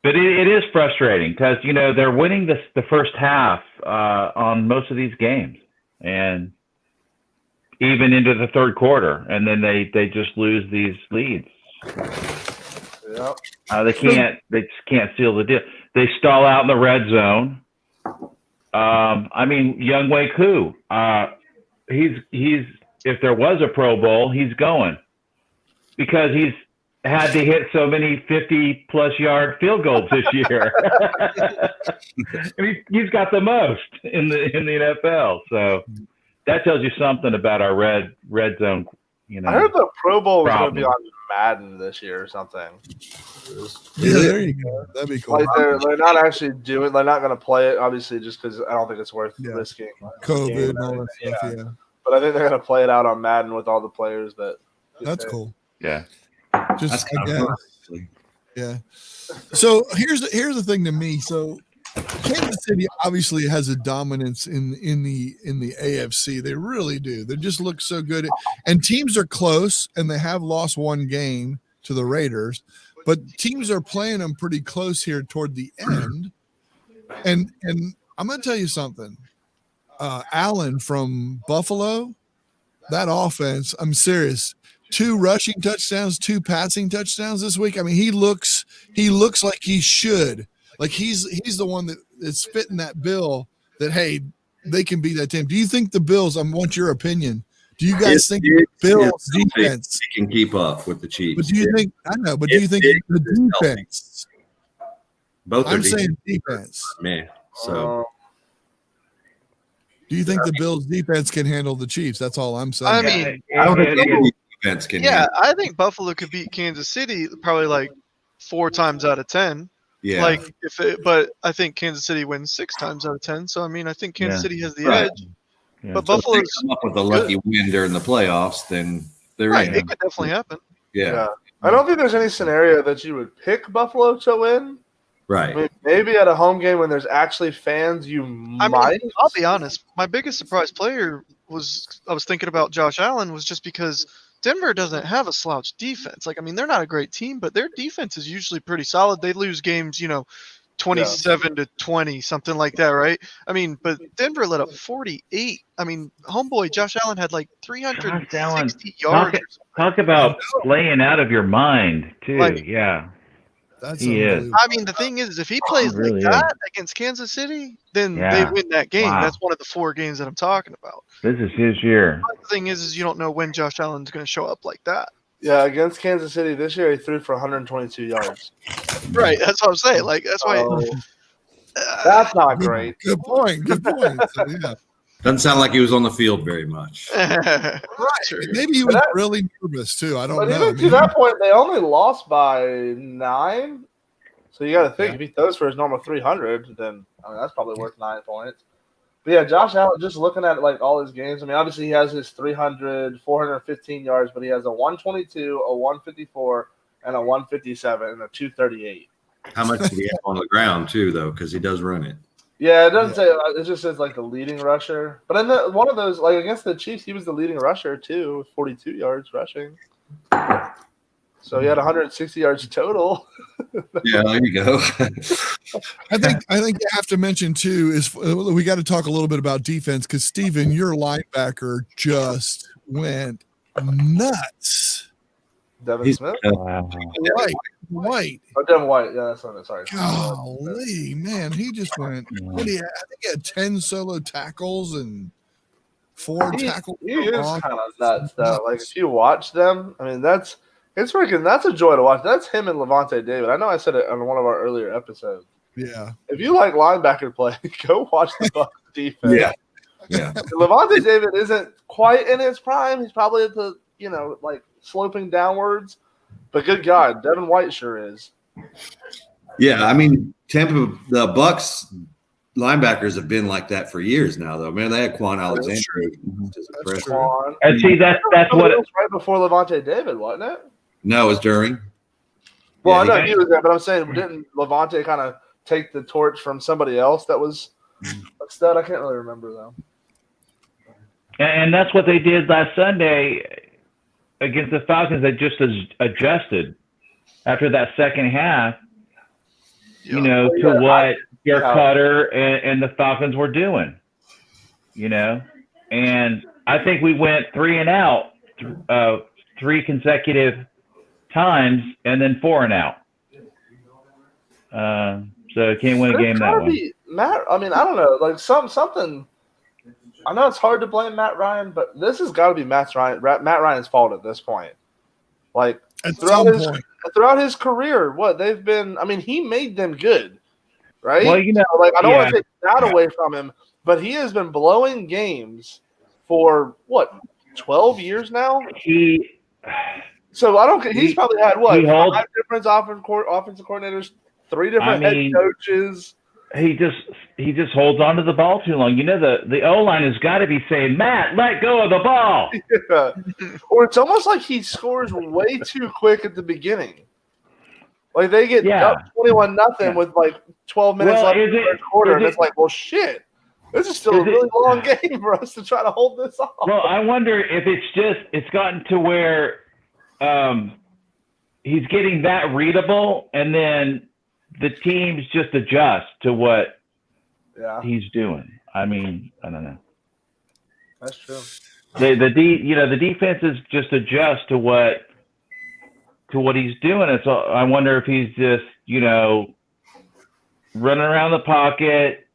But it is frustrating because they're winning the first half on most of these games, and even into the third quarter, and then they just lose these leads. Yep. They just can't seal the deal. They stall out in the red zone. Younghoe Koo, he's if there was a Pro Bowl, he's going because he's had to hit so many 50-plus yard field goals this year. He's got the most in the NFL. So that tells you something about our red zone. I heard the Pro Bowl was going to be on Madden this year or something. Yeah, there you go. That'd be cool. They're not actually doing. They're not going to play it, obviously, just because I don't think it's worth risking COVID and all that stuff. Yeah. But I think they're going to play it out on Madden with all the players that. That's cool. Yeah. Just yeah. So here's the thing to me. So Kansas City obviously has a dominance in the AFC. They really do. They just look so good. And teams are close, and they have lost one game to the Raiders, but teams are playing them pretty close here toward the end. And I'm going to tell you something. Allen from Buffalo, that offense, I'm serious. 2 rushing touchdowns, 2 passing touchdowns this week. I mean, he looks like he should. Like he's the one that is fitting that bill that, hey, they can beat that team. Do you think the Bills, I want your opinion. Do you guys think the Bills defense can keep up with the Chiefs? But do you think do you think the defense? Both I'm saying defense. Man. So do you think the Bills defense can handle the Chiefs? That's all I'm saying. I mean, I don't think defense can. Yeah, I think Buffalo could beat Kansas City probably like 4 times out of 10. Yeah. But I think Kansas City wins 6 times out of 10. So I mean, I think Kansas City has the edge. Yeah. But So Buffalo's if they come up with a lucky win during the playoffs, then they're right. in. It could definitely happen. Yeah. I don't think there's any scenario that you would pick Buffalo to win. Right. I mean, maybe at a home game when there's actually fans, might. I'll be honest. My biggest surprise player I was thinking about Josh Allen was just because Denver doesn't have a slouch defense. Like, I mean, they're not a great team, but their defense is usually pretty solid. They lose games, 27-20, something like that, right? I mean, but Denver let up 48. I mean, homeboy Josh Allen had like 360 yards. Talk about playing out of your mind, too. Yeah. That's He is. unbelievable. I mean, the thing is, if he plays really like that against Kansas City, then they Yeah. win that game. Wow. That's one of the 4 games that I'm talking about. This is his year. The thing is you don't know when Josh Allen's going to show up like that. Yeah, against Kansas City this year, he threw for 122 yards. Right. That's what I'm saying. Like, that's why. That's not great. Good point. Good point. So, yeah. Doesn't sound like he was on the field very much. Right. Maybe he was really nervous too. I don't But know. even to that point, they only lost by 9. So you got to think if he throws for his normal 300, then that's probably worth 9 points. But yeah, Josh Allen, just looking at like all his games, I mean, obviously he has his 300, 415 yards, but he has a 122, a 154, and a 157, and a 238. How much did he have on the ground too, though? Because he does run it. Yeah, it doesn't say. It just says like the leading rusher. But in one of those, like against the Chiefs, he was the leading rusher too, with 42 yards rushing. So he had 160 yards total. Yeah, there you go. I think you have to mention too is we got to talk a little bit about defense because Steven, your linebacker just went nuts. Devin Smith. Wow. White. Oh, Devin White. Yeah, that's what. Sorry. Golly, man, he just went. What do you? I think he had 10 solo tackles and 4 tackles. He is kind of nuts though. Like if you watch them, I mean that's a joy to watch. That's him and Levante David. I know I said it on one of our earlier episodes. Yeah. If you like linebacker play, go watch the Bucs defense. Yeah. Levante David isn't quite in his prime. He's probably at the like sloping downwards. But good God, Devin White sure is. Yeah, I mean, the Bucs linebackers have been like that for years now, though. Man, they had Quan Alexander. That's true. And see, that's what it was right before Levante David, wasn't it? No, it was during. Well, Yeah, I know he was there, but I'm saying, didn't Levante kind of take the torch from somebody else that was a stud? I can't really remember though. And that's what they did last Sunday against the Falcons. They just adjusted after that second half, to what Derek Cutter and the Falcons were doing, And I think we went 3 and out 3 consecutive times and then 4 and out. So can't win a game that way. Matt, I mean, I don't know, like something. I know it's hard to blame Matt Ryan, but this has got to be Matt Ryan's fault at this point. Like throughout his career, they've been. I mean, he made them good, right? Well, like I don't want to take that away from him, but he has been blowing games for 12 years now. So I don't. He's probably had 5 different offensive coordinators, 3 different head coaches. He just holds on to the ball too long. The O-line has got to be saying, Matt, let go of the ball. Yeah. Or it's almost like he scores way too quick at the beginning. Like they get up 21-0 with like 12 minutes left in the third quarter, and it's like, well, shit. This is still a really long game for us to try to hold this off. Well, I wonder if it's gotten to where he's getting that readable, and then the teams just adjust to what he's doing. I mean, I don't know. That's true. The defenses just adjust to what he's doing. And so I wonder if he's just, running around the pocket,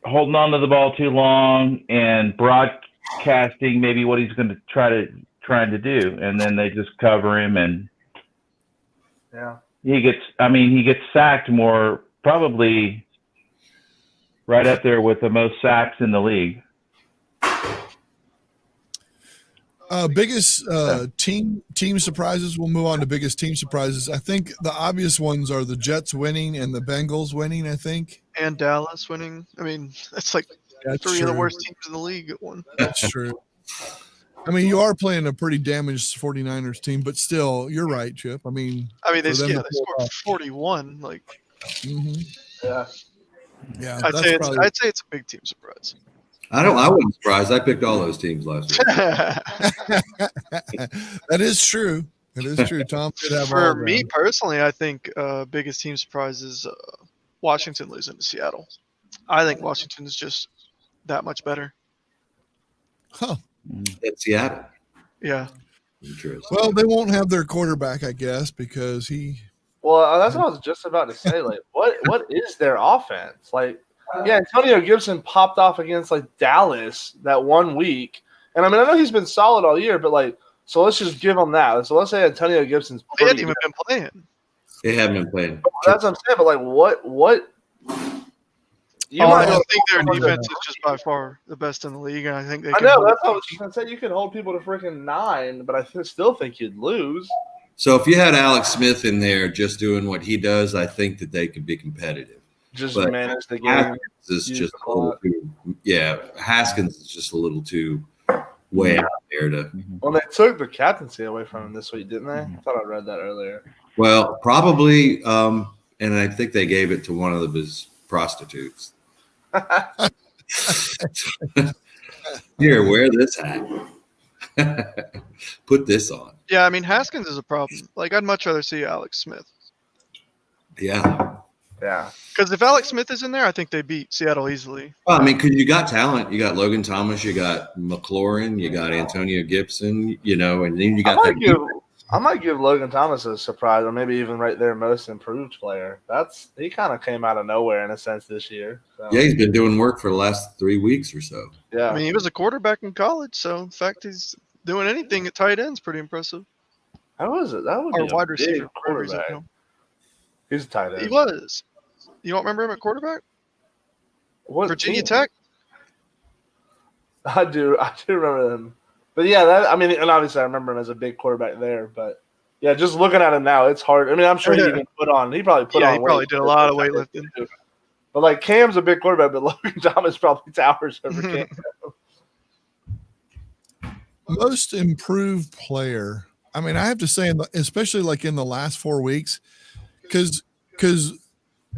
holding on to the ball too long, and broadcasting maybe what he's going to trying to do, and then they just cover him, and he gets sacked more, probably right up there with the most sacks in the league. Biggest team surprises. We'll move on to biggest team surprises. I think the obvious ones are the Jets winning and the Bengals winning, I think. And Dallas winning. I mean, that's like 3 of the worst teams in the league at one. That's true. I mean, you are playing a pretty damaged 49ers team, but still, you're right, Chip. I mean, they scored 41. Like, yeah. I'd say it's a big team surprise. I wasn't surprised. I picked all those teams last week. That is true. It is true. Tom did have For me personally, I think biggest team surprise is Washington losing to Seattle. I think Washington is just that much better. Huh. At Seattle. Yeah. Interesting. Well, they won't have their quarterback, I guess, because he Well, that's what I was just about to say. Like, what is their offense? Like, yeah, Antonio Gibson popped off against like Dallas that 1 week, and I mean, I know he's been solid all year, but like, so let's just give him that. So let's say Antonio Gibson's They pretty hadn't even been playing. They haven't been playing. That's what I'm saying. But like, what? You I might don't go- think their defense is just by far the best in the league, and I think they I can. know hold that's what I it. was just gonna say. You can hold people to freaking 9, but I still think you'd lose. So if you had Alex Smith in there just doing what he does, I think that they could be competitive. Just But manage the game. Haskins is use just the a little clock. too. Yeah, Haskins is just a little too way out there to. Well, they took the captaincy away from him this week, didn't they? I thought I read that earlier. Well, probably, and I think they gave it to one of his prostitutes. Here, wear this hat. Put this on. Yeah, I mean Haskins is a problem. Like I'd much rather see Alex Smith. Yeah. Yeah. Because if Alex Smith is in there, I think they beat Seattle easily. Well, I mean, because you got talent. You got Logan Thomas. You got McLaurin. You got Antonio Gibson. And then you got that. I might give Logan Thomas a surprise, or maybe even right there most improved player. He kind of came out of nowhere in a sense this year. So. Yeah, he's been doing work for the last 3 weeks or so. Yeah. I mean, he was a quarterback in college, so in fact he's doing anything at tight end is pretty impressive. How was it? That would Or be wide a receiver. big quarterback. He's a tight end. He was. You don't remember him at quarterback? What Virginia team? Tech? I do remember them. But yeah, and obviously I remember him as a big quarterback there. But yeah, just looking at him now, it's hard. I mean, I'm sure he probably put on. He probably weight. did a lot of weightlifting. But like Cam's a big quarterback, but Logan Thomas probably towers over Cam. Most improved player. I mean, I have to say, especially like in the last 4 weeks, because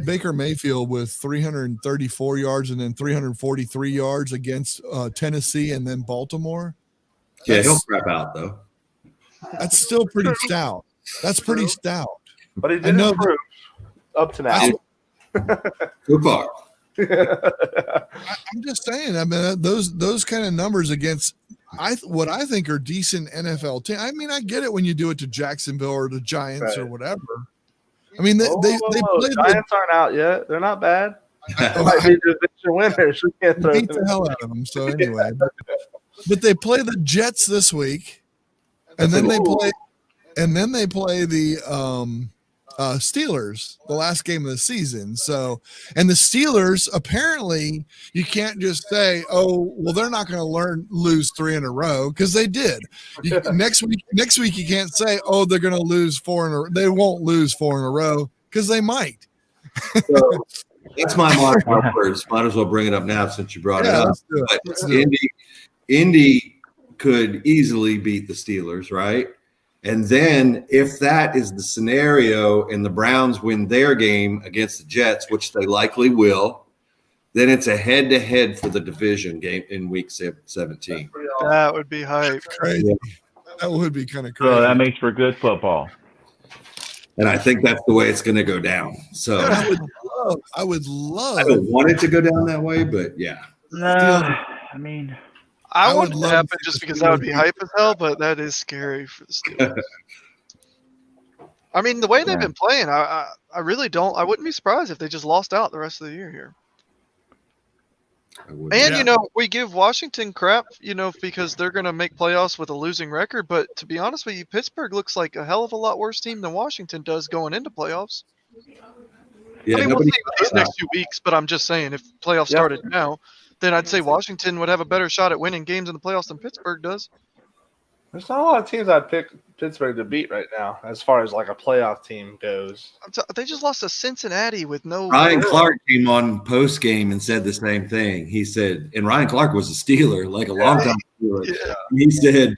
Baker Mayfield with 334 yards and then 343 yards against Tennessee and then Baltimore. Yeah, he'll crap out though. That's still pretty stout. That's pretty stout. But he did improve up to now. So far. I'm just saying. I mean, those kind of numbers against what I think are decent NFL teams. I mean, I get it when you do it to Jacksonville or the Giants or whatever. I mean, they play Giants aren't out yet. They're not bad. They might be division winners. We can't throw beat the hell out of them. So anyway, but they play the Jets this week, and then they play the Steelers, the last game of the season. So, and the Steelers, apparently you can't just say, oh, well, they're not going to lose 3 in a row, because they did. Next week you can't say, oh, they're going to lose 4 in a row. They won't lose 4 in a row, because they might. So, that's my words. Might as well bring it up now since you brought it up. Let's do it. Indy could easily beat the Steelers, right? And then if that is the scenario and the Browns win their game against the Jets, which they likely will, then it's a head-to-head for the division game in week 17. That would be hype. Crazy. Yeah. That would be kind of crazy. So that makes for good football. And I think that's the way it's going to go down. So I would love. I don't want it to go down that way, but yeah. I mean, I would want it to love happen to see just the because that would Steelers be hype as hell, but that is scary for the Steelers. I mean, the way they've been playing, I really don't. I wouldn't be surprised if they just lost out the rest of the year here. And, we give Washington crap, because they're going to make playoffs with a losing record. But to be honest with you, Pittsburgh looks like a hell of a lot worse team than Washington does going into playoffs. Yeah, I mean, we'll see with these next 2 weeks, but I'm just saying, if playoffs started now, then I'd say Washington would have a better shot at winning games in the playoffs than Pittsburgh does. There's not a lot of teams I'd pick Pittsburgh to beat right now, as far as like a playoff team goes. They just lost to Cincinnati with no. Ryan Clark came on post game and said the same thing. He said, and Ryan Clark was a Steeler, like a long time Steeler. Yeah. He said,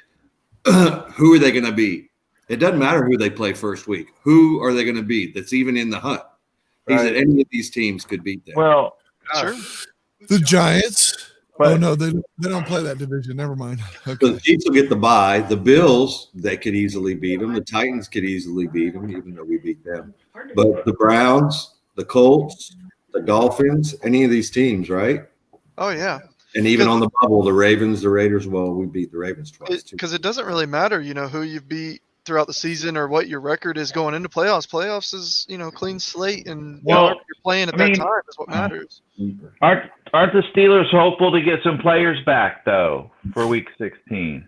"Who are they going to beat? It doesn't matter who they play first week. Who are they going to beat? That's even in the hunt." He said any of these teams could beat them. well, Sure. The Giants. But- Oh no, they don't play that division. Never mind. So Okay. the Chiefs will get the bye. The Bills, they could easily beat them. The Titans could easily beat them, even though we beat them. But the Browns, the Colts, the Dolphins, any of these teams, right? Oh, yeah. And even on the bubble, the Ravens, the Raiders. Well, we beat the Ravens twice too. Because it doesn't really matter, who you beat throughout the season or what your record is going into playoffs. Playoffs is clean slate, and Well, you're playing at that time is what matters. Aren't the Steelers hopeful to get some players back though for Week 16?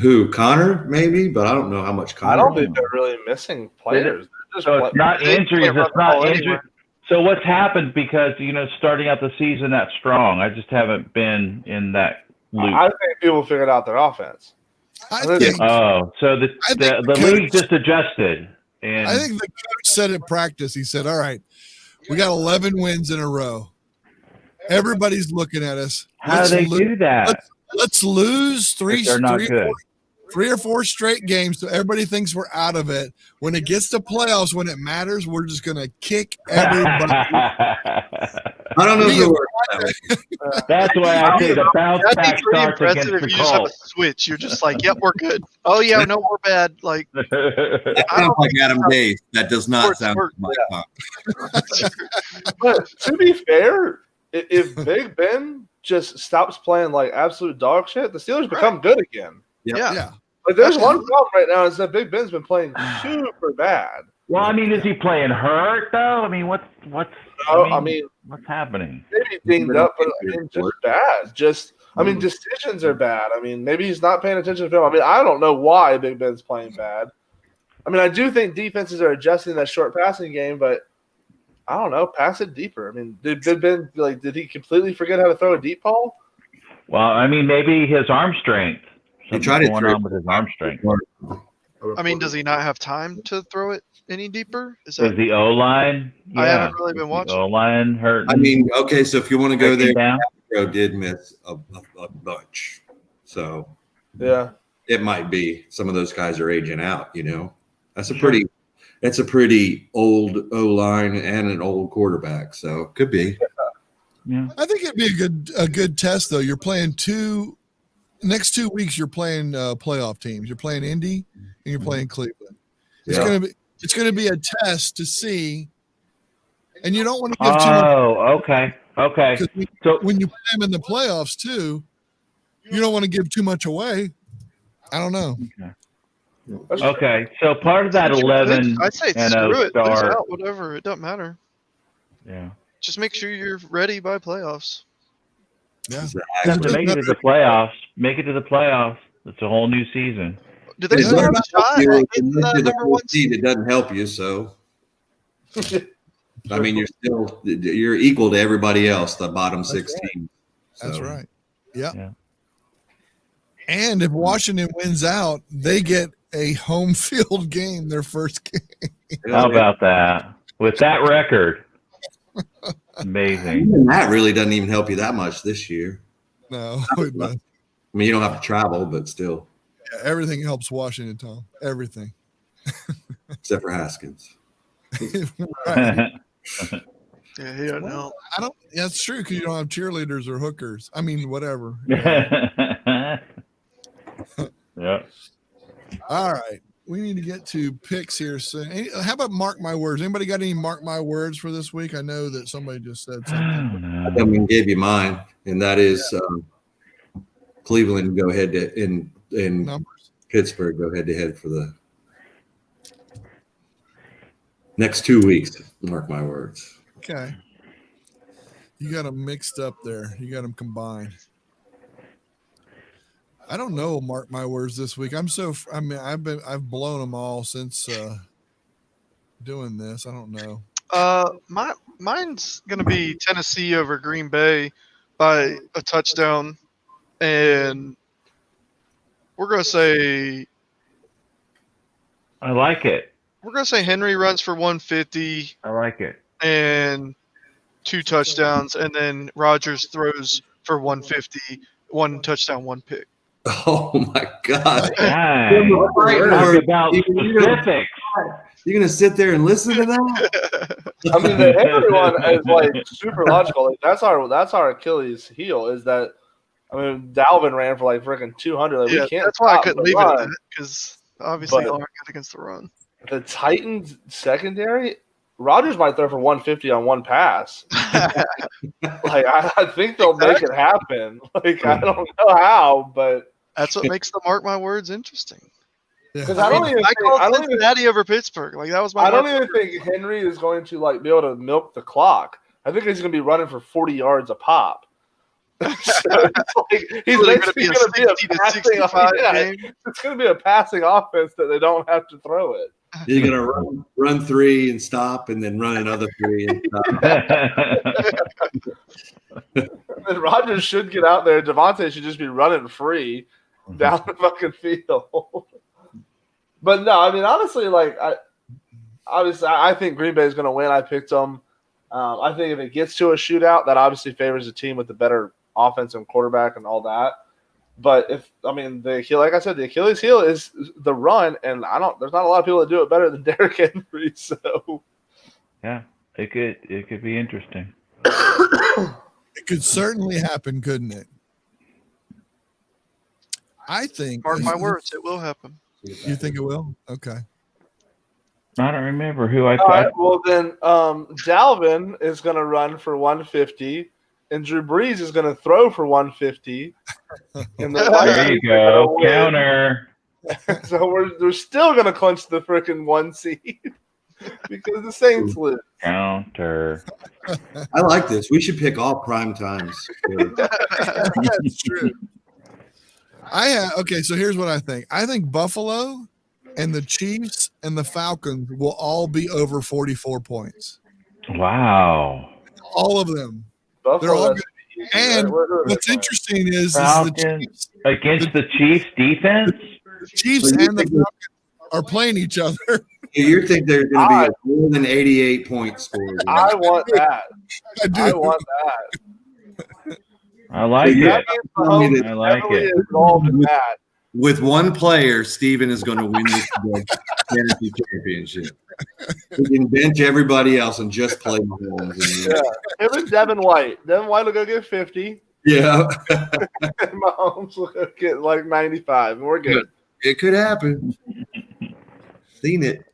Who, Connor maybe, but I don't know how much Connor. I don't think they're really missing players. So it's not injuries. It's not injuries. So what's happened because starting out the season that strong? I just haven't been in that loop. I think people figured out their offense. So the league just adjusted. And I think the coach said at practice, he said, all right, we got 11 wins in a row. Everybody's looking at us. How do they do that? Let's lose three or four straight games so everybody thinks we're out of it. When it gets to playoffs, when it matters, we're just going to kick everybody. I don't know if it works. That's why I say the bounce back starts against the you just have a Colts. switch. You're just like, yep, we're good. Oh, yeah, no, we're bad. Like, That sounds like Adam Gase. That does not sound like my time. But to be fair, if Big Ben just stops playing like absolute dog shit, the Steelers become good again. Yeah. Like there's one problem right now is that Big Ben's been playing super bad. Well, I mean, is he playing hurt though? I mean, what's happening? Maybe dinged up, but just bad. Decisions are bad. I mean, maybe he's not paying attention to film. I mean, I don't know why Big Ben's playing bad. I mean, I do think defenses are adjusting that short passing game, but I don't know. Pass it deeper. I mean, did Big Ben did he completely forget how to throw a deep ball? Well, I mean, maybe his arm strength. He tried to going on with his arm strength. I mean, does he not have time to throw it any deeper? Is the O-line? Yeah. I haven't really been watching. O-line hurt. I mean, okay, so if you want to go there, Castro did miss a bunch. So yeah, it might be some of those guys are aging out. That's a pretty old O-line and an old quarterback. So it could be. Yeah. I think it'd be a good test though. You're playing next 2 weeks. You're playing playoff teams. You're playing Indy and you're playing Cleveland. It's gonna be a test to see, and you don't want to give too much. Oh, okay. So when you play them in the playoffs too, you don't want to give too much away. I don't know. Okay, so part of that 11 I'd say and screw it, lose start. out, whatever. It doesn't matter. Yeah. Just make sure you're ready by playoffs. Yeah. Have to make it to the playoffs. Make it to the playoffs. It's a whole new season. Do they still have a shot at getting the number 1 seed? It doesn't help you, so I mean, you're equal to everybody else, the bottom 16. So. That's right. Yeah. And if Washington wins out, they get a home field game, their first game. How about that? With that record. Amazing. Even that really doesn't even help you that much this year. No, it doesn't. I mean, you don't have to travel, but still. Yeah, everything helps Washington, Tom. Everything. Except for Haskins. Right. Yeah, he don't know. That's true because you don't have cheerleaders or hookers. I mean, whatever. Yeah. All right. We need to get to picks here soon. How about mark my words? Anybody got any mark my words for this week? I know that somebody just said something. I mean, gave you mine, and that is Cleveland go head to in Numbers. Pittsburgh go head to head for the next 2 weeks. Mark my words. Okay. You got them mixed up there. You got them combined. I don't know. Mark my words this week. I've blown them all since doing this. I don't know. Mine's gonna be Tennessee over Green Bay by a touchdown, and we're gonna say I like it. We're gonna say Henry runs for 150. I like it. And 2 touchdowns, and then Rodgers throws for 150, 1 touchdown, 1 pick. Oh my God! Talk about specifics. You're gonna sit there and listen to that? I mean, the Henry one is like super logical. Like, that's our Achilles heel. Is that I mean, Dalvin ran for like freaking 200. Like, we can't. That's why I couldn't leave it because obviously y'all aren't good against the run. The Titans secondary, Rodgers might throw for 150 on 1 pass. Like I think they'll make it happen. Like I don't know how, but That's what makes the mark my words interesting. Because Yeah. I called Cincinnati over Pittsburgh. Like that was my. I don't even think Henry is going to like be able to milk the clock. I think he's going to be running for 40 yards a pop. So it's like, he's basically going to be a passing game. It's going to be a passing offense that they don't have to throw it. You're gonna run 3 and stop, and then run another 3 and stop. And Rodgers should get out there. Devontae should just be running free down the fucking field. But no, I mean honestly, like I think Green Bay is going to win. I picked them. I think if it gets to a shootout, that obviously favors a team with the better offense and quarterback and all that. But like I said, the Achilles heel is the run, and there's not a lot of people that do it better than Derrick Henry. So yeah, it could be interesting. It could certainly happen, couldn't it? I think. Mark my words, it will happen. You think it will? Okay. I don't remember who I. All right, well then, Dalvin is going to run for 150, and Drew Brees is going to throw for 150. And there you go, counter. So we're still going to clinch the freaking 1 seed because the Saints lose. Counter. I like this. We should pick all prime times. That's true. Okay, so here's what I think. I think Buffalo and the Chiefs and the Falcons will all be over 44 points. Wow. All of them. Buffalo, they're all good. And what's interesting is the Chiefs, against the Chiefs defense? The Chiefs and the Falcons are playing each other. You think there's going to be more than 88 point score? I want that. I want that. I like it. I like it. With one player, Steven is going to win this fantasy championship. He can bench everybody else and just play Mahomes. Him and Devin White. Devin White will go get 50. Yeah. And Mahomes will go get like 95. And we're good. It could happen. Seen it.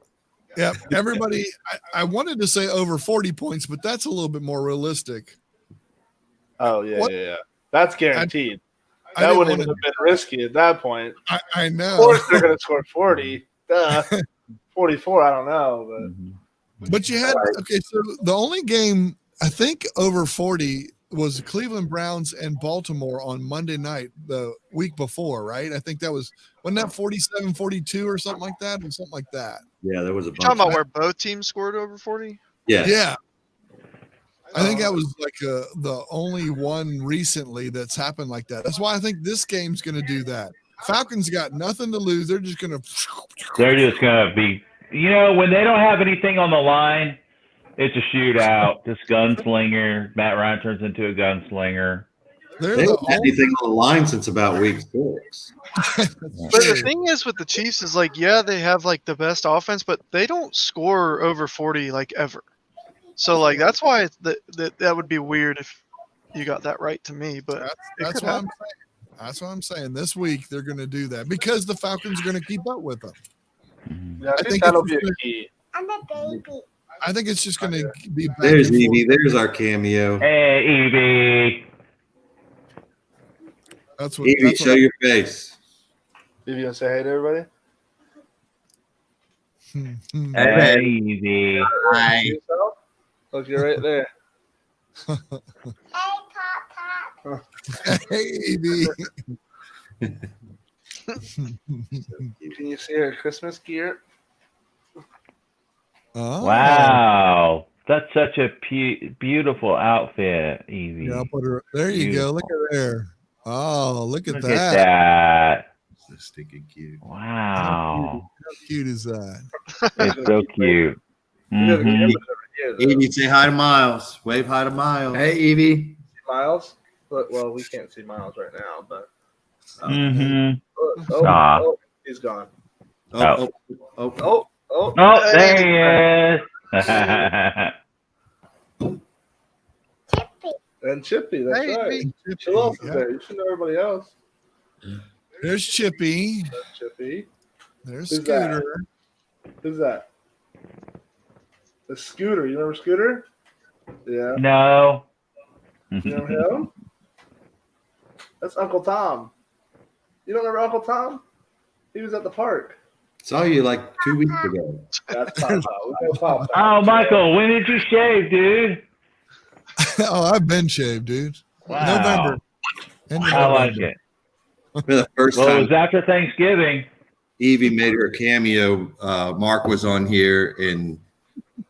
Yeah, everybody. I wanted to say over 40 points, but that's a little bit more realistic. Oh, yeah. That's guaranteed. That wouldn't have been risky at that point. I know. Of course they're going to score 40. 44, I don't know. But you had – okay, so the only game I think over 40 was Cleveland Browns and Baltimore on Monday night the week before, right? I think that was – wasn't that 47-42 or something like that? Or something like that. Yeah, there was a bunch. You're talking about where both teams scored over 40? Yeah. Yeah. I think that was like the only one recently that's happened like that. That's why I think this game's going to do that. Falcons got nothing to lose. They're just going to. They're just going to be, when they don't have anything on the line, it's a shootout. Just gunslinger. Matt Ryan turns into a gunslinger. They haven't had anything on the line since about week 6. But the thing is with the Chiefs is like, yeah, they have like the best offense, but they don't score over 40 like ever. So like that's why that would be weird if you got that right to me. But that's what I'm saying. That's what I'm saying. This week they're going to do that because the Falcons are going to keep up with them. Yeah, I think that'll be a key. I'm a baby. I think it's just going to be. There's Evie. There's our cameo. Hey, Evie. That's what. Evie, show your face. Evie, want to say hey to everybody? Hey, Evie. Hi. Look, you're right there. Hey, Pop. Hey, Evie. Can you see her Christmas gear? Oh. Wow. That's such a beautiful outfit, Evie. Yeah, I'll put her. There you go. Look at there. Oh, look at Look that. at that. So stinking cute. Wow. How cute is that? It's so cute. Mm-hmm. Evie, say hi to Miles. Wave hi to Miles. Hey, Evie. Miles? Well, we can't see Miles right now, but. Oh, he's gone. Oh, There he is. Chippy. And Chippy, that's Hey, right. Chippy, Who else is yeah. there? You should know everybody else. There's Chippy. That's Chippy. There's Who's that? Scooter. Who's that? The Scooter. You remember Scooter? Yeah. No. You know him? That's Uncle Tom. You don't remember Uncle Tom? He was at the park. Saw you like 2 weeks ago. That's Papa. Papa. Oh, Michael, when did you shave, dude? Oh, I've been shaved, dude. Wow. November. End of I like November. it. For the first Well, it time, was after Thanksgiving. Evie made her cameo. Mark was on here, and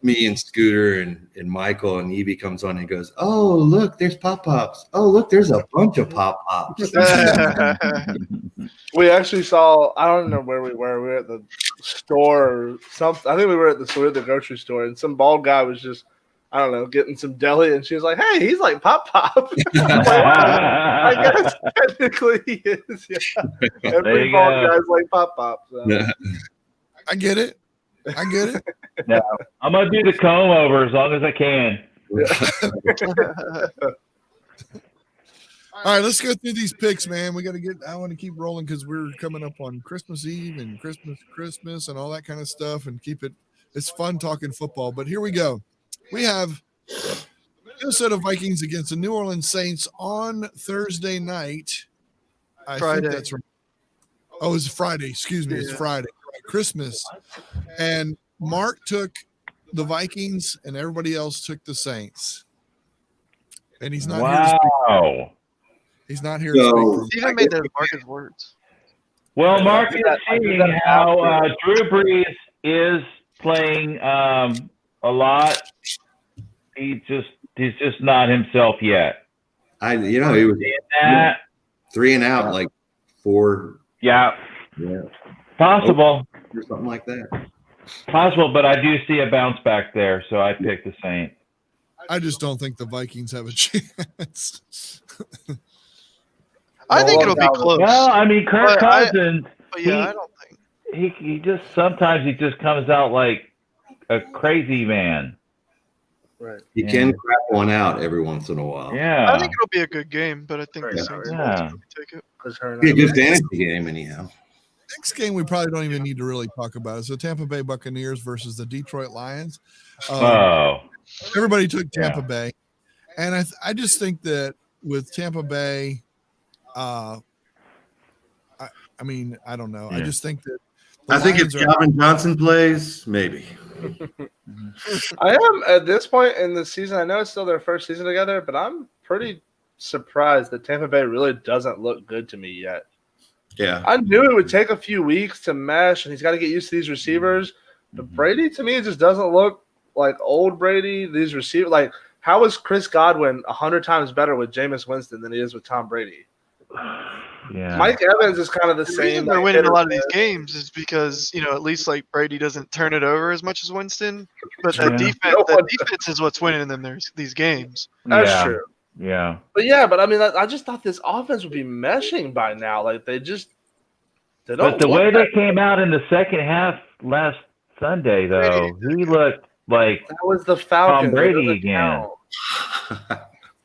me and Scooter and Michael, and Evie comes on and goes, "Oh, look, there's Pop Pops. Oh, look, there's a bunch of Pop Pops." We actually saw, I don't know where we were. We were at the store or something. I think we were at the grocery store, and some bald guy was just, I don't know, getting some deli, and she was like, "Hey, he's like Pop Pop." I'm like, I guess technically he is. Yeah. Every bald guy's like Pop Pop. So. I get it. Yeah. I'm going to do the comb over as long as I can. All right, let's go through these picks, man. I want to keep rolling because we're coming up on Christmas Eve and Christmas and all that kind of stuff, and it's fun talking football. But here we go. We have Minnesota Vikings against the New Orleans Saints on Thursday night. I think that's right. Oh, it's Friday. Excuse me. It's Friday. Christmas. And Mark took the Vikings and everybody else took the Saints. And he's not here to speak. He's not here to speak. He even made that Marcus words. Well, Mark is seeing how Drew Brees is playing a lot. He's just not himself yet. He was that. 3 and out, like 4. Yeah. Possible. Or something like that. Possible, but I do see a bounce back there, so I picked the Saints. I just don't think the Vikings have a chance. I think it'll be close. Well, I mean, Kirk Cousins. I don't think he just sometimes he just comes out like a crazy man. Right. He can crap one out every once in a while. Yeah. I think it'll be a good game, but I think the Saints will take it. It'll be a good fantasy game, anyhow. Next game we probably don't even need to really talk about is the Tampa Bay Buccaneers versus the Detroit Lions. Everybody took Tampa Bay, and I just think that with Tampa Bay, I mean, I don't know. Yeah. I just think that I think if Calvin Johnson plays, maybe. I am at this point in the season. I know it's still their first season together, but I'm pretty surprised that Tampa Bay really doesn't look good to me yet. Yeah, I knew it would take a few weeks to mesh, and he's got to get used to these receivers. But Brady, to me, just doesn't look like old Brady. These receivers, like, how is Chris Godwin 100 times better with Jameis Winston than he is with Tom Brady? Yeah, Mike Evans is kind of the same. Reason they're winning a lot of these games is because at least like Brady doesn't turn it over as much as Winston, but the defense is what's winning them these games. That's true. Yeah. But I mean, I just thought this offense would be meshing by now. Like they don't. But the way they came out in the second half last Sunday, though, he looked like that was the Falcons. Tom Brady again.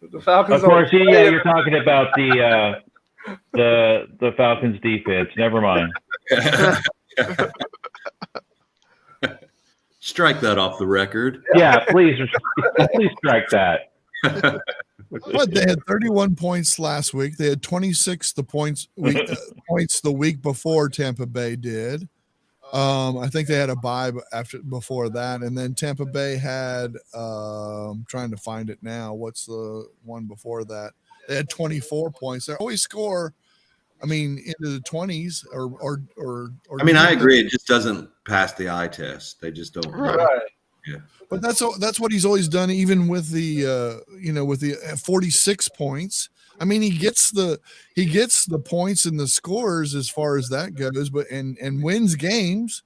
The Falcons. Of course, you're talking about the Falcons defense. Never mind. Strike that off the record. Yeah, please strike that. But they had 31 points last week. They had 26 points the week before Tampa Bay did. I think they had a bye before that, and then Tampa Bay had. I'm trying to find it now. What's the one before that? They had 24 points. They always score. I mean, into the 20s or. I mean, I agree. It just doesn't pass the eye test. They just don't. Right. Yeah. But that's what he's always done, even with the with the 46 points. I mean, he gets the points and the scores as far as that goes, but and wins games.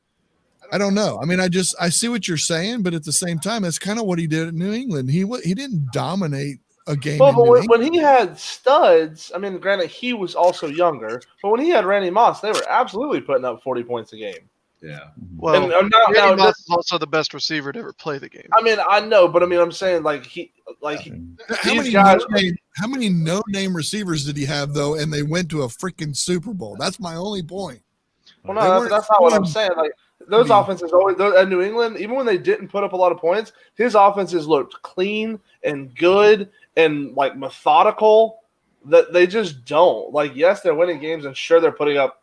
I don't know. I mean, I see what you're saying, but at the same time, that's kind of what he did at New England. He didn't dominate a game. Well, but when he had studs, I mean, granted, he was also younger, but when he had Randy Moss, they were absolutely putting up 40 points a game. Yeah. Well, Randy Moss is also the best receiver to ever play the game. I mean, I know, but I mean, I'm saying how many no-name receivers did he have though? And they went to a freaking Super Bowl. That's my only point. Well, no, that's not what I'm saying. Like those offenses always at New England, even when they didn't put up a lot of points, his offenses looked clean and good and like methodical. that they just don't. Like, yes, they're winning games, and sure, they're putting up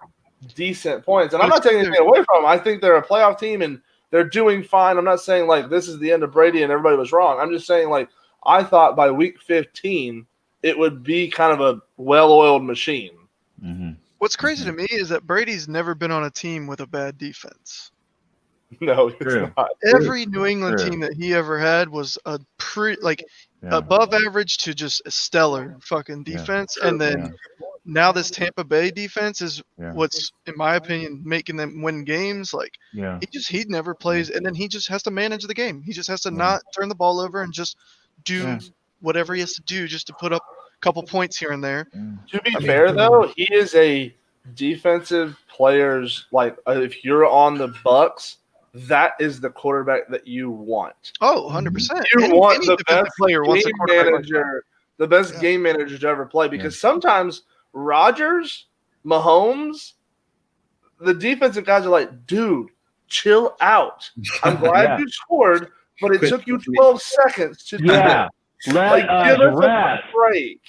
decent points. And I'm not taking anything away from them. I think they're a playoff team, and they're doing fine. I'm not saying, like, this is the end of Brady and everybody was wrong. I'm just saying, like, I thought by week 15 it would be kind of a well-oiled machine. Mm-hmm. What's crazy to me is that Brady's never been on a team with a bad defense. No, it's True. not. Every New England team that he ever had was a above average to just a stellar fucking defense. And then now this Tampa Bay defense is what's, in my opinion, making them win games. Like he never plays, and then he just has to manage the game. He just has to not turn the ball over and just do whatever he has to do just to put up a couple points here and there. To be fair, though, he is a defensive player's, like, if you're on the Bucks, that is the quarterback that you want. Oh, 100%. You want the best player wants a quarterback manager, the best game manager to ever play, because sometimes Rodgers, Mahomes, the defensive guys are like, dude, chill out. I'm glad you scored, but it took you 12 seconds to do it. Let give us rest. a break.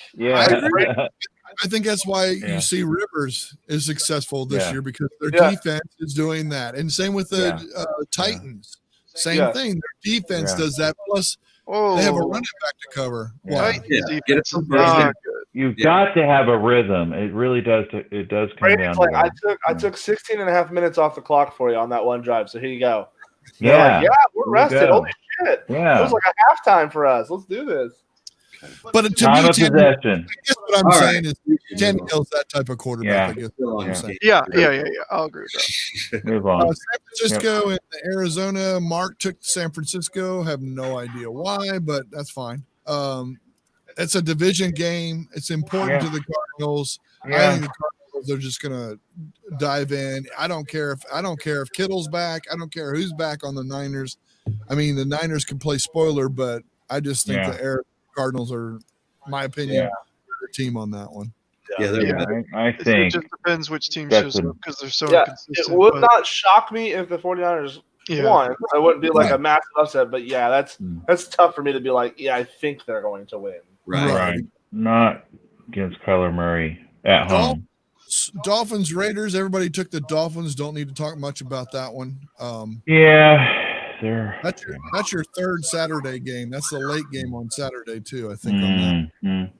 I think that's why you see Rivers is successful this year, because their defense is doing that. And same with the Titans. Same thing. Their defense does that. Plus, they have a running back to cover. Get it from You've got to have a rhythm. It really does. It does come down to that. I took 16 and a half minutes off the clock for you on that one drive. So here you go. Yeah. We're rested. Holy shit. Yeah. It was like a halftime for us. Let's do this. But to Time me, of possession. I guess what I'm saying is Tannehill's that type of quarterback. I guess. Yeah. I'll agree with that. Move on. San Francisco and Arizona. Mark took San Francisco. Have no idea why, but that's fine. It's a division game. It's important to the Cardinals. I think the Cardinals are just gonna dive in. I don't care if Kittle's back. I don't care who's back on the Niners. I mean, the Niners can play spoiler, but I just think the Cardinals are, my opinion, the team on that one. I think it just depends which team shows up because they're so inconsistent. It would not shock me if the 49ers won. I wouldn't be like a massive upset, but that's tough for me to be like, I think they're going to win. Right. Not against Kyler Murray at home. Dolphins, Raiders. Everybody took the Dolphins. Don't need to talk much about that one. That's your third Saturday game. That's the late game on Saturday too, I think. On that.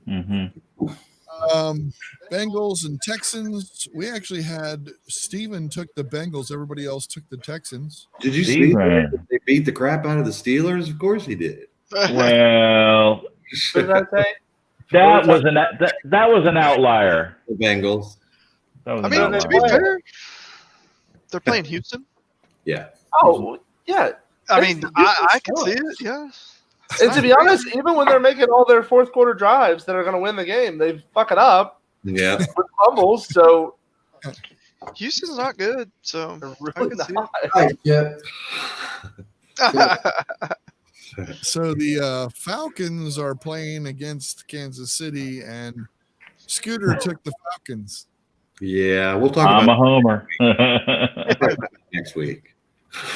Bengals and Texans. We actually had Steven took the Bengals. Everybody else took the Texans. Did you see that they beat the crap out of the Steelers? Of course he did. Well, what did I say? That was an outlier. The Bengals. I mean, to be fair, they're playing Houston. Yeah. Oh, yeah. I mean, I can see it. Yeah. And to be honest, even when they're making all their fourth quarter drives that are going to win the game, they fuck it up. Yeah. With fumbles. So Houston's not good. So really not. So the Falcons are playing against Kansas City, and Scooter took the Falcons. Yeah, we'll talk I'm about a homer. next week.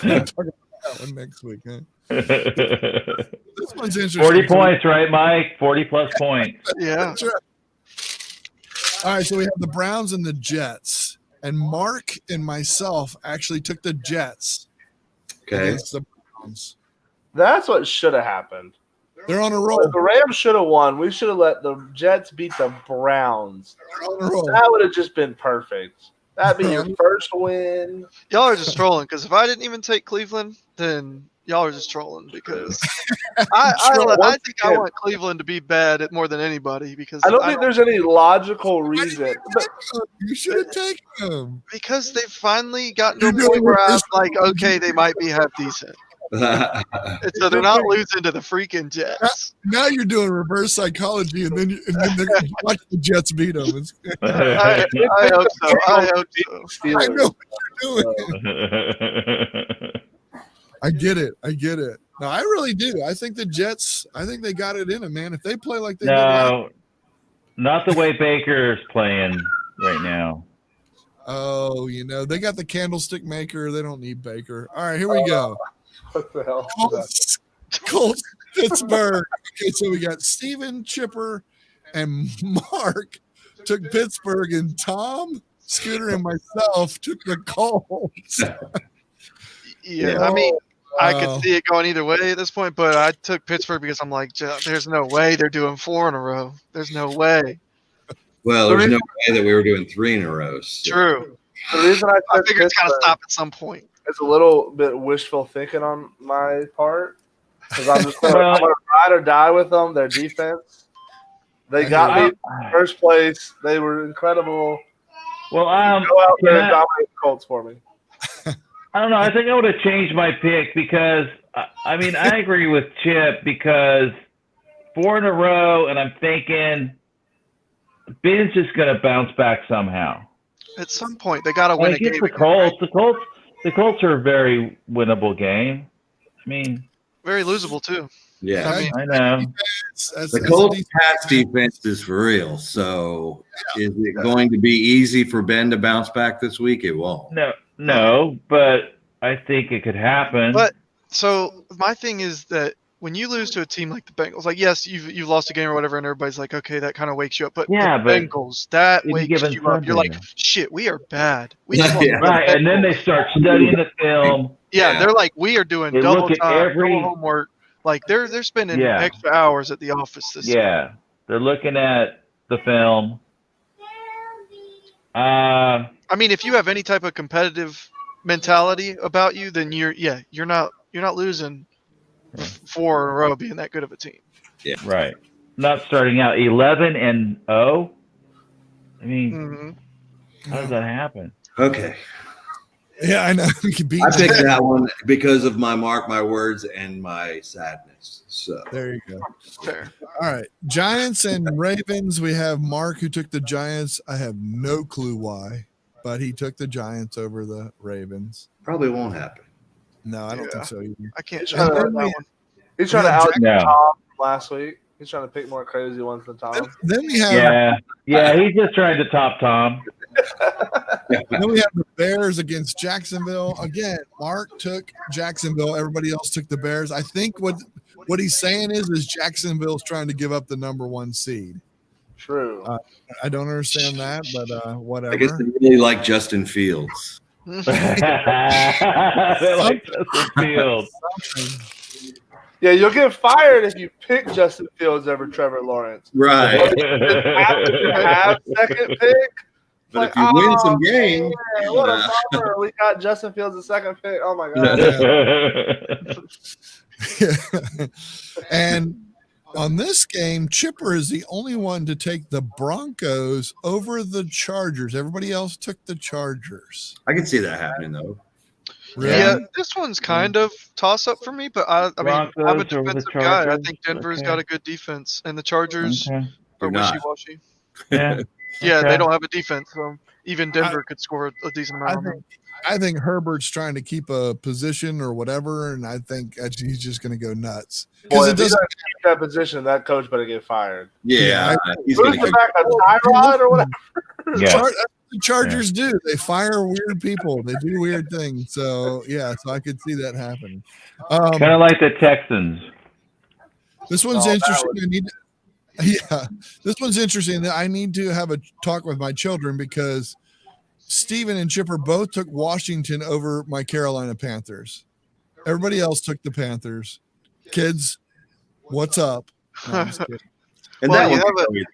We'll talk about that one next week. Huh? This one's interesting. 40 points, right, Mike? 40 plus points. Yeah. That's right. All right, so we have the Browns and the Jets, and Mark and myself actually took the Jets against the Browns. That's what should have happened. They're on a roll. If the Rams should have won, we should have let the Jets beat the Browns. They're on a roll. That would have just been perfect. That'd be your first win. Y'all are just trolling because if I didn't even take Cleveland, then y'all are just trolling because I think I want Cleveland to be bad more than anybody because I don't think there's any logical reason. You should have taken them because they've finally gotten to a point where I'm like, okay, they might be half decent. And so they're not losing to the freaking Jets. Now you're doing reverse psychology, and then they're going to watch the Jets beat them. I hope so. I hope so. I know what you're doing. I get it. No, I really do. I think the Jets. I think they got it in them, man. If they play like they did, not the way Baker's playing right now. Oh, they got the candlestick maker. They don't need Baker. All right, here we go. What the hell? Colts, Pittsburgh. Okay, so we got Steven, Chipper, and Mark took Pittsburgh, and Tom, Scooter, and myself took the Colts. Yeah, I mean, I could see it going either way at this point, but I took Pittsburgh because I'm like, there's no way they're doing 4 in a row. There's no way. Well, there's no way that we were doing 3 in a row. So. True. The reason I figured it's got to stop at some point. It's a little bit wishful thinking on my part because I'm just going to ride or die with them. Their defense, they got me in first place. They were incredible. Well, go out there and dominate the Colts for me. I don't know. I think I would have changed my pick because, I mean, I agree with Chip because 4 in a row, and I'm thinking Ben's just going to bounce back somehow. At some point, they got to win a game. The Colts, right? The Colts are a very winnable game. I mean, very losable too. Yeah, I know. The Colts pass defense is for real. So, is it going to be easy for Ben to bounce back this week? It won't. No, but I think it could happen. But so my thing is that when you lose to a team like the Bengals, like yes, you've lost a game or whatever, and everybody's like, okay, that kind of wakes you up. But the Bengals, that wakes you up. You're like, shit, we are bad. Right, and then they start studying the film. Yeah, they're like, we are doing double time, double homework. Like they're spending extra hours at the office this year. They're looking at the film. I mean, if you have any type of competitive mentality about you, then you're not losing 4 in a row being that good of a team. Yeah. Right. Not starting out 11-0. I mean, how does that happen? Okay. Yeah, I know. I picked that one because of my mark my words and my sadness. So there you go. Fair. All right. Giants and Ravens. We have Mark who took the Giants. I have no clue why, but he took the Giants over the Ravens. Probably won't happen. No, I don't think so either. I can't. He's trying to out Tom last week. He's trying to pick more crazy ones than Tom. Then we have he's just trying to top Tom. Then we have the Bears against Jacksonville. Again, Mark took Jacksonville. Everybody else took the Bears. I think what he's saying is Jacksonville's trying to give up the number 1 seed. True. I don't understand that, but whatever. I guess they really like Justin Fields. They like Justin Fields. Yeah, you'll get fired if you pick Justin Fields over Trevor Lawrence. Right. Have second pick. But if you win some games, what a bummer. We got Justin Fields the second pick. Oh my god. And on this game, Chipper is the only one to take the Broncos over the Chargers. Everybody else took the Chargers. I can see that happening though. Really? Yeah, this one's kind of toss up for me, but I mean, I'm a defensive guy. I think Denver's got a good defense, and the Chargers are wishy-washy. Yeah, they don't have a defense, so even Denver could score a decent amount. I think Herbert's trying to keep a position or whatever, and I think he's just going to go nuts. Well, if he doesn't keep that position, that coach better get fired. Yeah, he's going to get back a Tyrod or whatever. Yeah. The Chargers do. They fire weird people. They do weird things. So I could see that happen. Kind of like the Texans. This one's interesting. This one's interesting. I need to have a talk with my children because Steven and Chipper both took Washington over my Carolina Panthers. Everybody else took the Panthers. Kids, what's up? No, I'm just kidding. And well,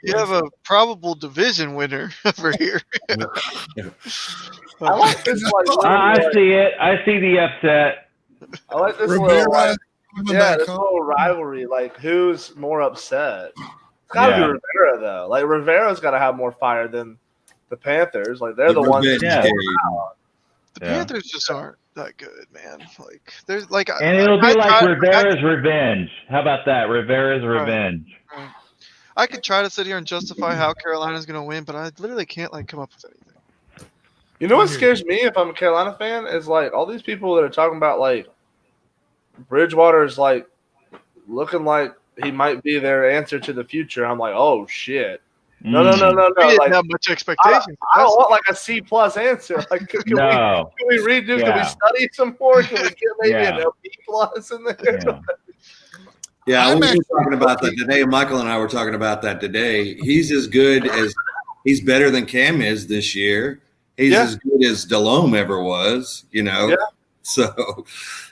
you have a probable division winner over here. I like this one. I see it. I see the upset. I like this little rivalry. Like, who's more upset? It's got to be Rivera, though. Like, Rivera's got to have more fire than the Panthers. Like, they're the ones. The Panthers just aren't that good, man. Like, there's like, and it'll be like Rivera's revenge. How about that? Rivera's revenge. Right. I could try to sit here and justify how Carolina's going to win, but I literally can't come up with anything. You know what scares me if I'm a Carolina fan is like all these people that are talking about like Bridgewater's like looking like he might be their answer to the future. I'm like, oh shit. No. We didn't have much expectation. I don't want like a C+ answer. Like, can we redo? Yeah. Can we study some more? Can we get maybe an B+ in there? Yeah, I'm we actually- were talking about that today. Michael and I were talking about that today. He's better than Cam is this year. He's as good as Delhomme ever was, Yeah. So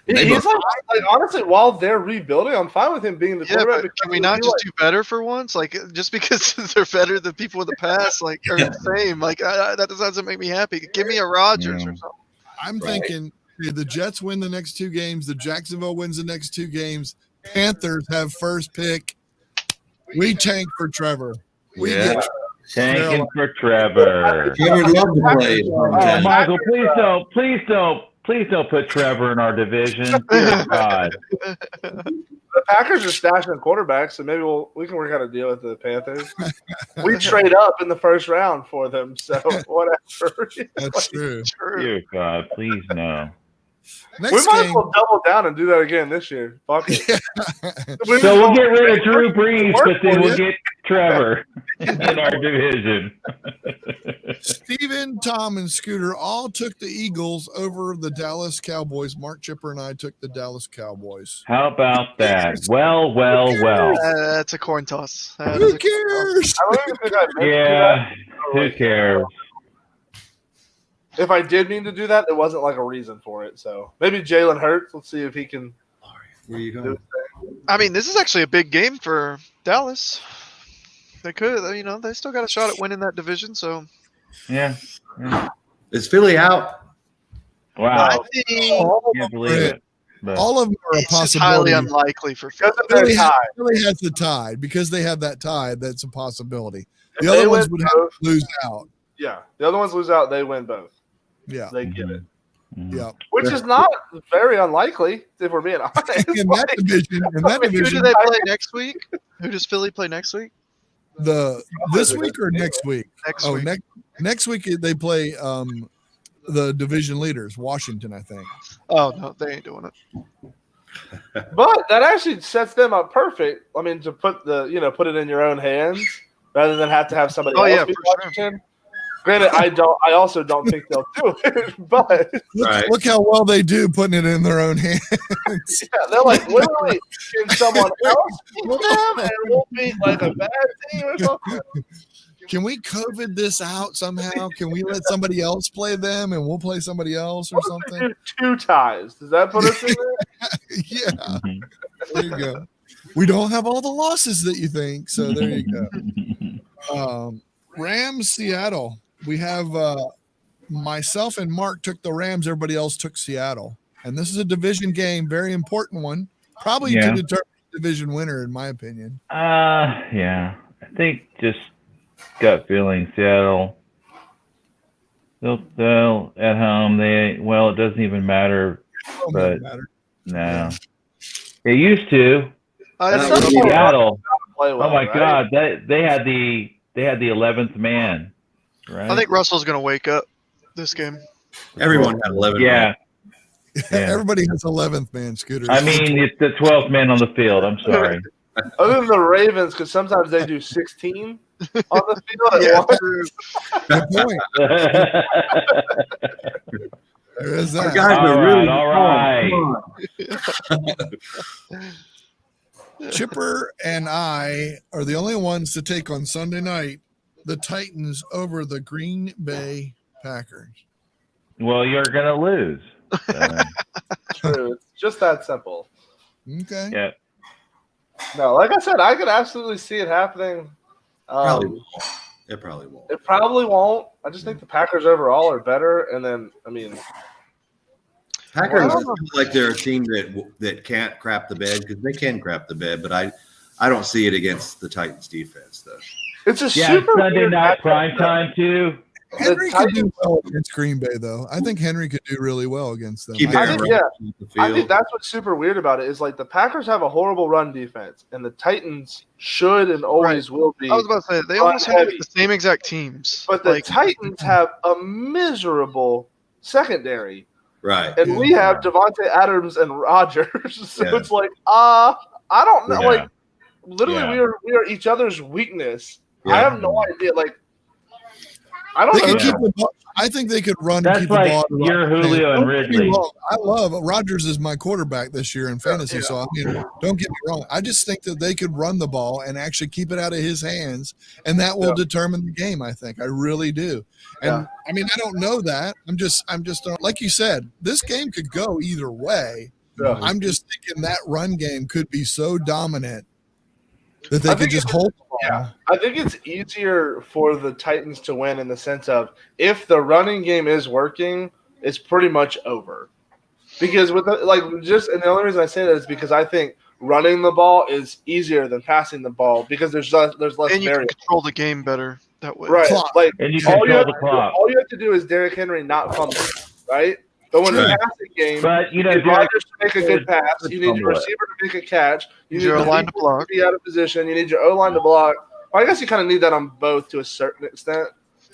he's like honestly, while they're rebuilding, I'm fine with him being the quarterback. But can we not just do better for once? Like, just because they're better than people in the past, like, are the same. Like, that doesn't make me happy. Give me a Rodgers or something. I'm thinking the Jets win the next 2 games. The Jacksonville wins the next 2 games. Panthers have first pick. We tank for Trevor. We get tanking for Trevor. Trevor would love to play. Michael, please don't put Trevor in our division. Dear God. The Packers are stashing quarterbacks, so maybe we can work out a deal with the Panthers. We trade up in the first round for them, so whatever. That's true. Dear God, please no. We might as well double down and do that again this year. Fuck it. So we'll get rid of Drew Brees, but then we'll get Trevor in our division. Steven, Tom, and Scooter all took the Eagles over the Dallas Cowboys. Mark Chipper and I took the Dallas Cowboys. How about that? Well. That's a coin toss. Who cares? Yeah, who cares? If I did mean to do that, there wasn't like a reason for it. So maybe Jalen Hurts. Let's see if he can. Where you going? I mean, this is actually a big game for Dallas. They could, they still got a shot at winning that division. So, yeah. Is Philly out? Wow, I think can't believe it. But all of them are a it's just possibility. highly unlikely for Philly. Philly has the tie because they have that tie. That's a possibility. The other ones would have to lose out. Yeah, the other ones lose out. They win both. Yeah, they get it. Yeah, which is not very unlikely if we're being honest. In that division, Who do they play next week? Who does Philly play next week? This week or next week? Next week they play the division leaders, Washington, I think. Oh no, they ain't doing it. But that actually sets them up perfect. I mean, to put put it in your own hands rather than have to have somebody else be Washington. Granted, I also don't think they'll do it, but look how well they do putting it in their own hands. Yeah, they're like, literally, can someone else beat them and we'll beat like a bad team or something? Can we COVID this out somehow? Can we let somebody else play them and we'll play somebody else or something? Do 2 ties. Does that put us in there? Yeah. There you go. We don't have all the losses that you think, so there you go. Rams, Seattle. We have myself and Mark took the Rams. Everybody else took Seattle. And this is a division game, very important one. Probably to determine the division winner, in my opinion. Yeah. I think just gut feeling, Seattle. They'll at home. It doesn't even matter. But no. It used to. Seattle. Oh my God. They had the 11th man. Right. I think Russell's going to wake up this game. Everyone had 11. Yeah. Everybody has 11th man, Scooter. I mean, it's the 12th man on the field. I'm sorry. Other than the Ravens, because sometimes they do 16 on the field. Good point. There is that. All right. Chipper and I are the only ones to take on Sunday night the Titans over the Green Bay Packers. Well, you're going to lose. True. It's just that simple. Okay. Yeah. No, like I said, I could absolutely see it happening. It probably won't. It probably won't. I just think the Packers overall are better. And then, Packers feel like they're a team that can't crap the bed because they can crap the bed, but I don't see it against the Titans defense though. It's a super Sunday night prime time too. Henry could do well against Green Bay, though. I think Henry could do really well against them. I think that's what's super weird about it is like the Packers have a horrible run defense, and the Titans should and always will be. I was about to say they almost have the same exact teams, but the Titans have a miserable secondary, right? And we have Devontae Adams and Rodgers, so it's like, I don't know, like literally we are each other's weakness. I have no idea, like. I don't They know. could keep the ball. I think they could run and That's keep like the ball. your Julio and Don't get me Ridley. wrong. I love Rodgers is my quarterback this year in fantasy. So I mean, don't get me wrong. I just think that they could run the ball and actually keep it out of his hands, and that will determine the game. I think I really do. And I mean, I don't know that. I'm just like you said, this game could go either way. Yeah. I'm just thinking that run game could be so dominant that they could just hold the ball. Yeah, I think it's easier for the Titans to win in the sense of if the running game is working, it's pretty much over. Because with and the only reason I say that is because I think running the ball is easier than passing the ball because there's less And you can variance. control the game better that way. Right, like And you all control the clock. all you have to do is Derrick Henry not fumble, right? But when the passing game, But you know, need Derek Rodgers to make a good pass. You need your receiver to make a catch. You need Your the O-line to defense block. be out of position. You need your O-line to block. Well, I guess you kind of need that on both to a certain extent.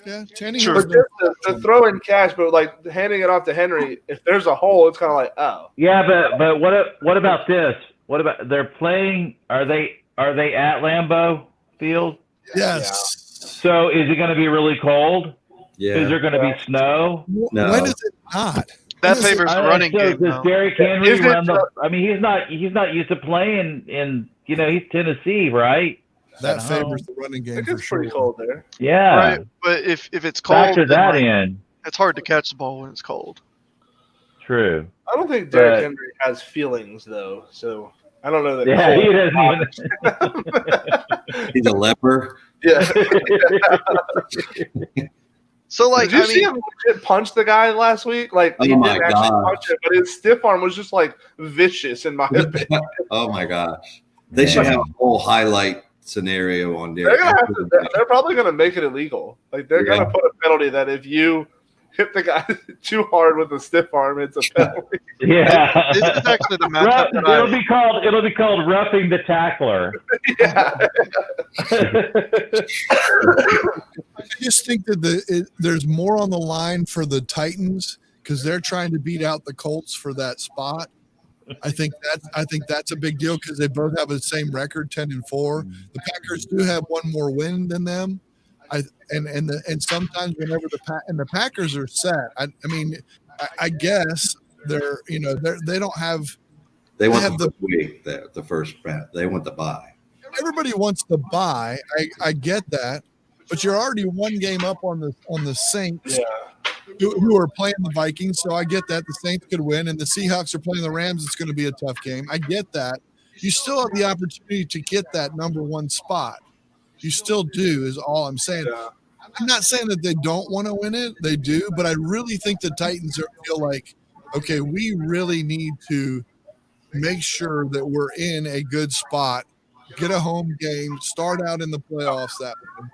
Yeah, Channing Sure. has But been- just to throw in cash, but like handing it off to Henry, if there's a hole, it's kind of like, oh. Yeah, but what about this? What about they're playing? Are they at Lambeau Field? yes. So is it going to be really cold? Yeah. Is there going to be snow? No. When is it not? That When is it- favors the running So game. does Now. Derrick Henry Is it, run the? I mean, he's not used to playing in. You know, he's Tennessee, right? that At favors home. the running I game think for it's sure. pretty cold there. Yeah. Right, but if it's cold, Factor then, that like, in. it's hard to catch the ball when it's cold. True. I don't think Derrick But- Henry has feelings, though, so I don't know that. Yeah, cold- he doesn't even. He's a leper. Yeah. So, like, Did you I see mean, him legit punch the guy last week? Like, he Oh my didn't actually gosh. punch him, but his stiff arm was just like vicious in my opinion. Oh my gosh. They should have a whole highlight scenario on They're Derek. gonna they're probably gonna make it illegal. Like they're Yeah. gonna put a penalty that if you hit the guy too hard with a stiff arm, it's a penalty. Yeah. this is actually the matchup that It'll be called roughing the tackler. Yeah. I just think that there's more on the line for the Titans because they're trying to beat out the Colts for that spot. I think that's a big deal because they both have the same record, 10-4. The Packers do have one more win than them. And sometimes whenever the Packers are set, I guess they don't have. They want have the week, the first round. They want the bye. Everybody wants to buy. I get that, but you're already one game up on the Saints, who are playing the Vikings. So I get that the Saints could win, and the Seahawks are playing the Rams. It's going to be a tough game. I get that. You still have the opportunity to get that number one spot. You still do, is all I'm saying. Yeah. I'm not saying that they don't want to win it. They do, but I really think the Titans feel like, okay, we really need to make sure that we're in a good spot, get a home game, start out in the playoffs that way.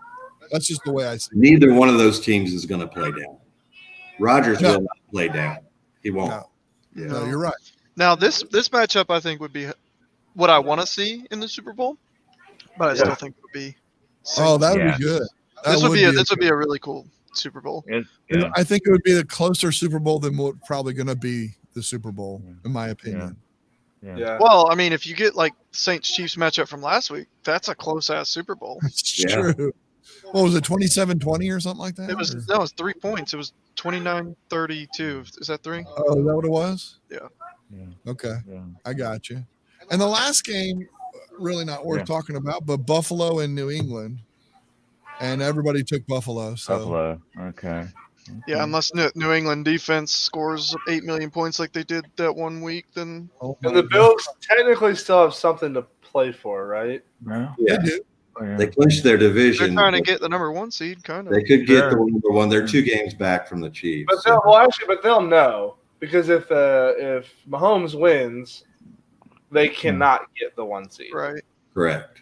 That's just the way I see it. Neither one of those teams is going to play down. Rodgers will not play down. He won't. No, you're right. now this matchup I think would be what I want to see in the Super Bowl, but I still think it would be. Oh, that would Yeah. be good. This would be a really cool Super Bowl. Yeah. I think it would be a closer Super Bowl than what probably going to be the Super Bowl, in my opinion. Yeah. Well, I mean, if you get like Saints Chiefs matchup from last week, that's a close ass Super Bowl. It's Yeah. true. What was it, 27-20 or something like that? It was no, it was 3 points. It was 29-32. Is that 3? Oh, is that what it was? Yeah. Okay, Yeah. I got you. And the last game, really not worth talking about, but Buffalo and New England, and everybody took Buffalo. So Buffalo. Okay. Yeah, unless New England defense scores 8 million points like they did that 1 week, then oh And my the Bills technically still have something to play for, right? No? God, Yeah. they do. They clinched their they're division. trying to get the number 1 seed, kind of. They could get Sure. the number one. They're 2 games back from the Chiefs. But they'll know because if Mahomes wins, they cannot get the 1 seed. Right. Correct.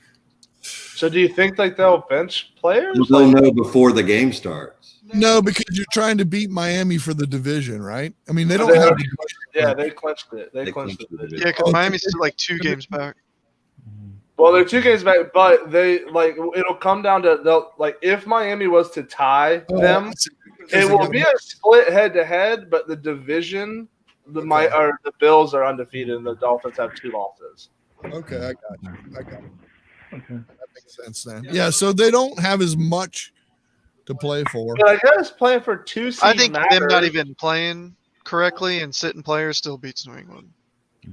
So do you think like they'll bench players? They'll know before the game starts. No, because you're trying to beat Miami for the division, right? I mean, they don't They have. already Yeah, they clinched it. They They clinched clinched it. the Yeah, because Miami's still like 2 games back. Well, they're 2 games back, but it'll come down to if Miami was to tie them, it will be a split head to head, but the division, the Bills are undefeated and the Dolphins have 2 losses. Okay, I got you. Okay. That makes sense then. Yeah, so they don't have as much to play for. But I guess playing for 2 seeds I think matters. them not even playing correctly and sitting players still beats New England.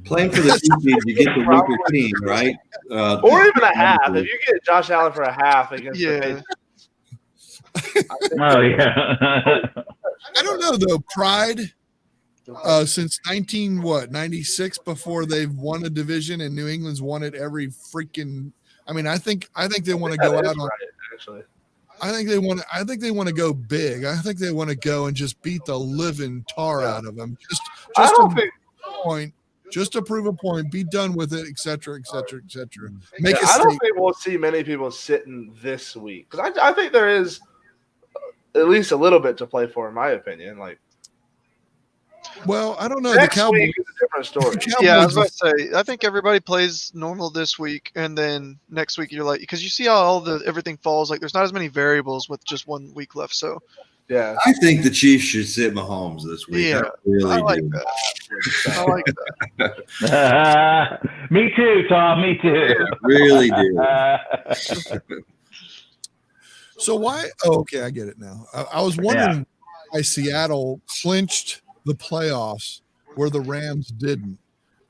Playing for the 2 seeds, you get the weaker team, right? Or even a half. If you get Josh Allen for a half against the Patriots. Oh yeah. I don't know though. Pride since 96 before they've won a division, and New England's won it every freaking. I mean, I think they want to go out on. Right, actually. I think they want to go big. I think they want to go and just beat the living tar out of them. I don't think. Point. Just to prove a point, be done with it, et cetera, et cetera, et cetera. I don't think we'll see many people sitting this week because I think there is at least a little bit to play for, in my opinion. Like, well, I don't know. next The Cowboys week is a different story. Yeah, I was about to say. I think everybody plays normal this week, and then next week you're like, because you see how everything falls. Like, there's not as many variables with just 1 week left. So, yeah, I think the Chiefs should sit Mahomes this week. Yeah, I really I like do. that. I like that. Me too, Tom. Me too. I really do. So why? Oh, okay, I get it now. I was wondering why Seattle clinched the playoffs where the Rams didn't,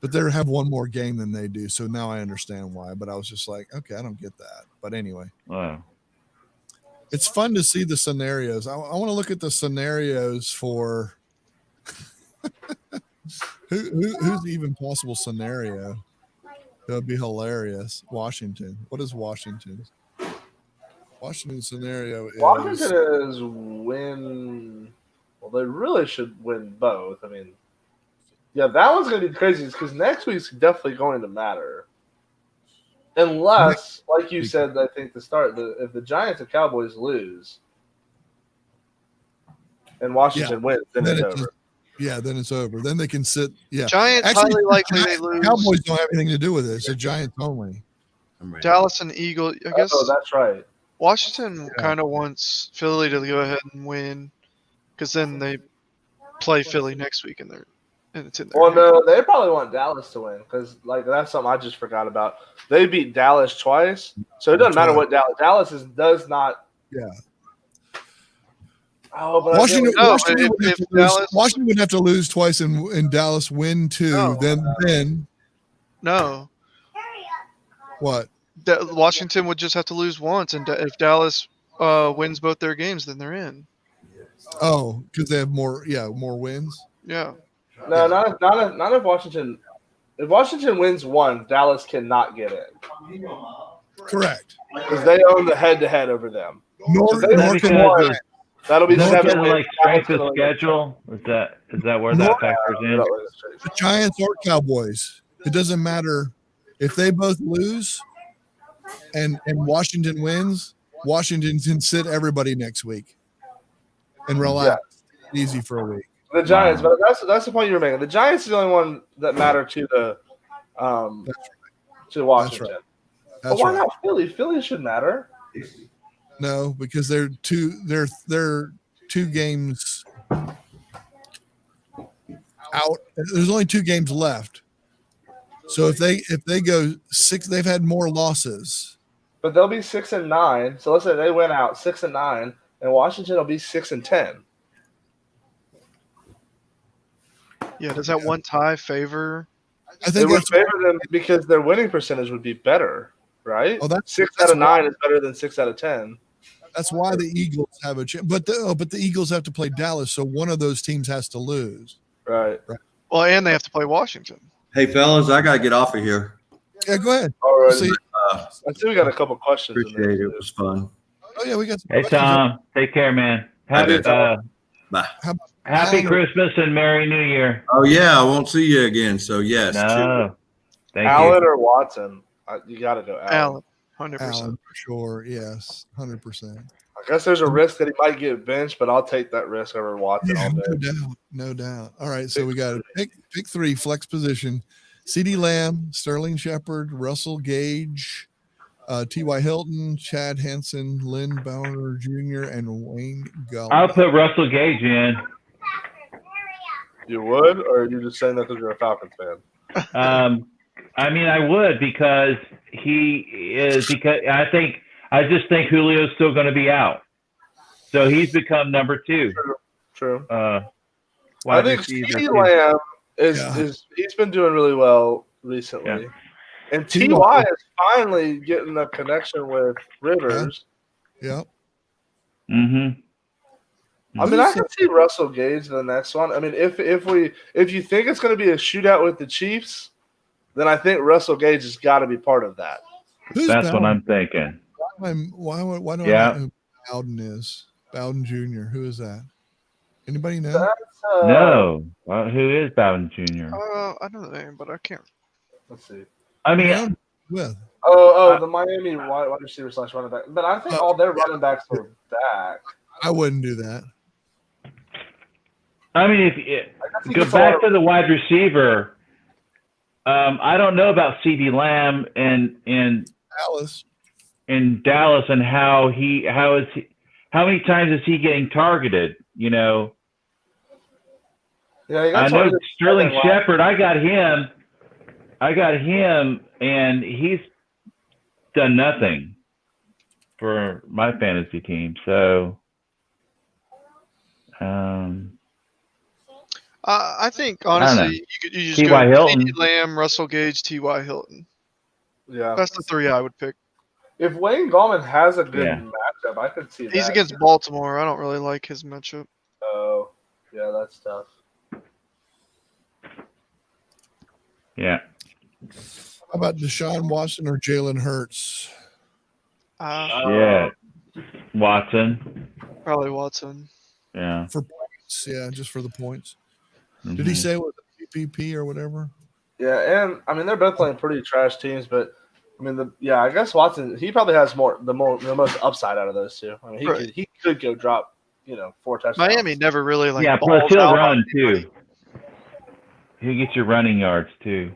but they have one more game than they do. So now I understand why. But I was just like, okay, I don't get that. But anyway, Wow. it's fun to see the scenarios. I want to look at the scenarios for who's the even possible scenario. That would be hilarious. Washington. What is Washington's? Washington's scenario is Washington is win. Well, they really should win both. I mean, yeah, that one's going to be crazy because next week's definitely going to matter. Unless, like you said, I think to start, if the Giants and Cowboys lose and Washington wins, then it's over. Then it's over. Then they can sit. Yeah, Giants highly likely they lose. Cowboys don't have anything to do with it. It's the Giants only. Dallas and Eagle. I guess. Oh, that's right. Washington kind of wants Philly to go ahead and win, because then they play Philly next week and it's in there. Well, no, they probably want Dallas to win because that's something I just forgot about. They beat Dallas twice, so it doesn't matter what Dallas does not. Yeah. Oh, but Washington Dallas would have to lose twice and Dallas win two. No. Then No, what? Washington would just have to lose once, and if Dallas wins both their games, then they're in. Oh, because they have more wins. Yeah. No, not if Washington. If Washington wins one, Dallas cannot get in. Correct. Because they own the head-to-head over them. Nor Because can of- That'll be Because 7 of wins. like strength of schedule. Is that where that factors in? the Giants or Cowboys. It doesn't matter if they both lose and Washington wins. Washington can sit everybody next week and relax. Easy for a week. The Giants, but that's the point you were making. The Giants is the only one that matter to the to Washington. But why not Philly? Philly should matter. No, because they're two games out. There's only 2 games left. So if they go 6, they've had more losses. But they'll be 6-9. So let's say they went out 6-9, and Washington will be 6-10. Yeah. Does that one tie favor? I It think would that's favor them because their winning percentage would be better, right? Oh, that's 6 out of 9 is better than 6 out of 10. That's why the Eagles have a chance. But the Eagles have to play Dallas, so one of those teams has to lose. Right. Well, and they have to play Washington. Hey, fellas, I got to get off of here. Yeah, go ahead. All right. See, I see we got a couple questions. In Appreciate it. there. It was fun. oh yeah, we got. Hey Tom, take care, man. Happy Bye. Happy Christmas and Merry New Year. Oh, yeah, I won't see you again. So, yes. No, thank Allen you. or Watson? You got to go Allen, 100%. Allen for sure. Yes, 100%. I guess there's a risk that he might get benched, but I'll take that risk over Watson Yeah, all day. no doubt. All right, so we got pick 3 flex position: CeeDee Lamb, Sterling Shepard, Russell Gage, T.Y. Hilton, Chad Hansen, Lynn Bowner Jr., and Wayne Galloway. I'll put Russell Gage in. You would, or are you just saying that because you're a Falcons fan? I mean, I would because I just think Julio's still going to be out. So he's become number 2. True. I Wide think receiver, CeeDee too. Lamb Yeah. he's been doing really well recently. Yeah. And T.Y. T.Y. is finally getting a connection with Rivers. Yep. Mm-hmm. I mean, I can see Russell Gage the next one. I mean, if you think it's going to be a shootout with the Chiefs, then I think Russell Gage has got to be part of that. Who's That's what Bowden? I'm thinking. Why do I Yeah. not know who Bowden is? Bowden Jr. Who is that? Anybody know? That's, No. Who is Bowden Jr.? I know the name, but I can't. Let's see. I mean, Yeah, with The Miami wide receiver / running back. But I think all their running backs are back. I wouldn't do that. if you go back to the wide receiver, I don't know about CeeDee Lamb and Dallas. in Dallas and how many times is he getting targeted? You know, Yeah, I know Sterling Shepard. I got him, and he's done nothing for my fantasy team. So, I think honestly, you just T.Y. go Hilton. CeeDee Lamb, Russell Gage, T.Y. Hilton. Yeah, That's the 3 I would pick. if Wayne Gallman has a good Yeah. matchup, I could see that. He's against Baltimore. I don't really like his matchup. Oh, yeah, that's tough. Yeah. How about Deshaun Watson or Jalen Hurts? Yeah. Watson. Probably Watson. Yeah. For points, yeah, just for the points. Mm-hmm. Did he say it was a PPP or whatever? Yeah, and I mean they're both playing pretty trash teams, but I mean I guess Watson he probably has the most upside out of those two. I mean he could go drop 4 touchdowns. Miami never really plus he'll run too. He'll get your running yards too.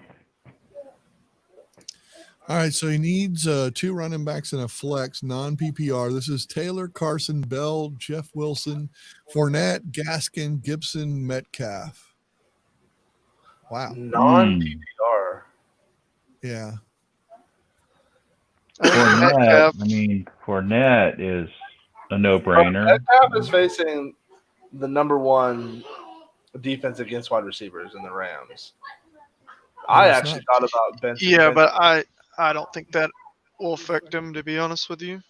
All right, so he needs 2 running backs and a flex, non-PPR. This is Taylor, Carson, Bell, Jeff Wilson, Fournette, Gaskin, Gibson, Metcalf. Wow. Non-PPR. Yeah. Fournette is a no-brainer. Metcalf is facing the number 1 defense against wide receivers in the Rams. I actually thought about benching. Yeah, but I don't think that will affect him, to be honest with you.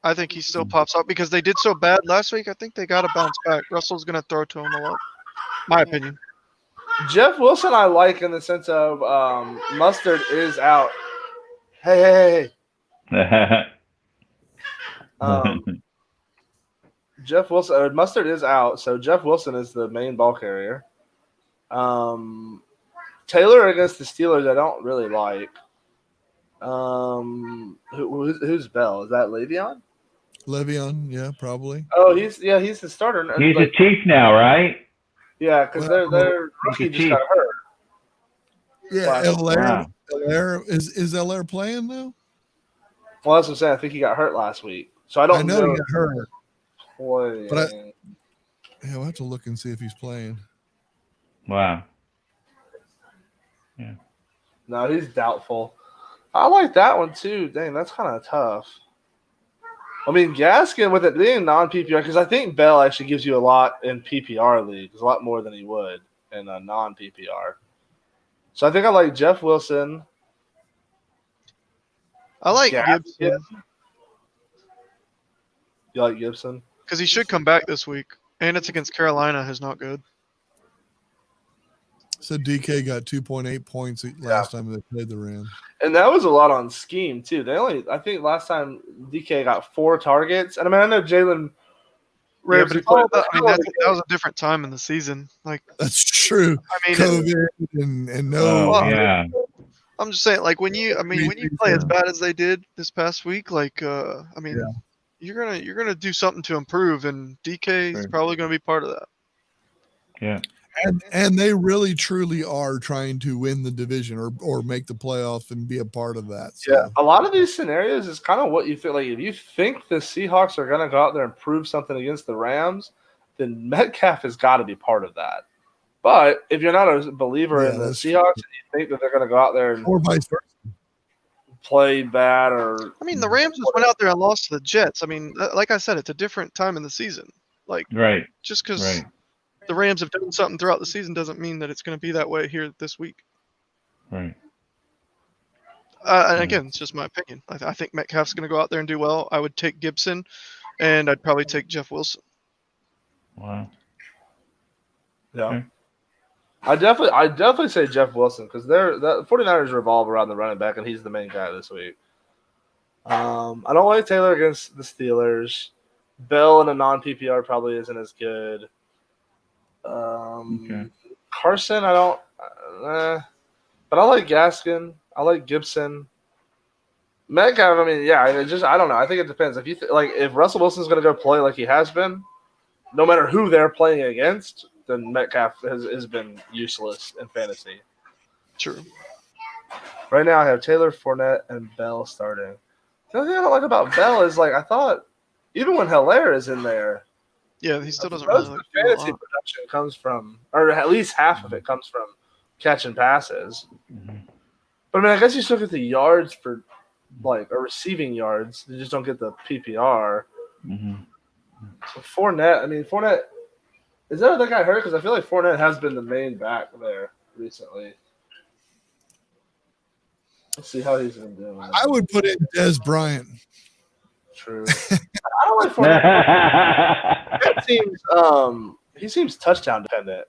I think he still pops up because they did so bad last week. I think they got to bounce back. Russell's going to throw to him a lot. My opinion. Jeff Wilson I like in the sense of Mustard is out. Hey. Jeff Wilson Mustard is out, so Jeff Wilson is the main ball carrier. Taylor against the Steelers I don't really like. Who's Bell? Is that Le'Veon? Le'Veon, yeah, probably. Oh, he's the starter. He's a Chief now, right? Yeah, because their rookie just got hurt. Yeah, Elaire is Elaire playing now? Well, that's what I'm saying. I think he got hurt last week, so I don't know. He got hurt. Playing. But we'll have to look and see if he's playing. Wow. Yeah. No, he's doubtful. I like that one too. Dang, that's kind of tough. I mean, Gaskin with it being non-PPR, because I think Bell actually gives you a lot in PPR leagues, a lot more than he would in a non-PPR. So I think I like Jeff Wilson. I like Gibson. You like Gibson? Because he should come back this week. And it's against Carolina, who's not good. So DK got 2.8 points last time they played the Rams. And that was a lot on scheme, too. I think last time DK got 4 targets. And I know Jalen Ramsey played. That was a different time in the season. That's true. COVID and no. Yeah. I'm just saying, when you play as bad as they did this past week, you're gonna do something to improve, and DK is probably gonna be part of that. Yeah. And they really truly are trying to win the division or make the playoffs and be a part of that. So. Yeah, a lot of these scenarios is kind of what you feel like. If you think the Seahawks are going to go out there and prove something against the Rams, then Metcalf has got to be part of that. But if you're not a believer in the Seahawks and you think that they're going to go out there and or vice versa, played bad or. I mean, the Rams just went out there and lost to the Jets. I mean, like I said, it's a different time in the season. Like, Right. just because Right. the Rams have done something throughout the season doesn't mean that it's going to be that way here this week. Right. And again, it's just my opinion. I think Metcalf's going to go out there and do well. I would take Gibson, and I'd probably take Jeff Wilson. Wow. Yeah. Okay. I definitely say Jeff Wilson because the 49ers revolve around the running back, and he's the main guy this week. I don't like Taylor against the Steelers. Bell in a non-PPR probably isn't as good. Okay. Carson, I don't. But I like Gaskin. I like Gibson. Metcalf, I mean, yeah, I don't know. I think it depends. If you if Russell Wilson's going to go play like he has been, no matter who they're playing against, then Metcalf has been useless in fantasy. True. Right now, I have Taylor, Fournette, and Bell starting. The only thing I don't like about Bell is I thought even when Hilaire is in there, yeah, he still doesn't most really of the fantasy production comes from, or at least half of it comes from catching passes. Mm-hmm. But I mean, I guess you still get the yards for or receiving yards. You just don't get the PPR. Mm-hmm. Fournette. Is that other guy hurt? Because I feel like Fournette has been the main back there recently. Let's see how he's been doing. I would put it Des Bryant. True. I don't like Fournette. He seems touchdown dependent.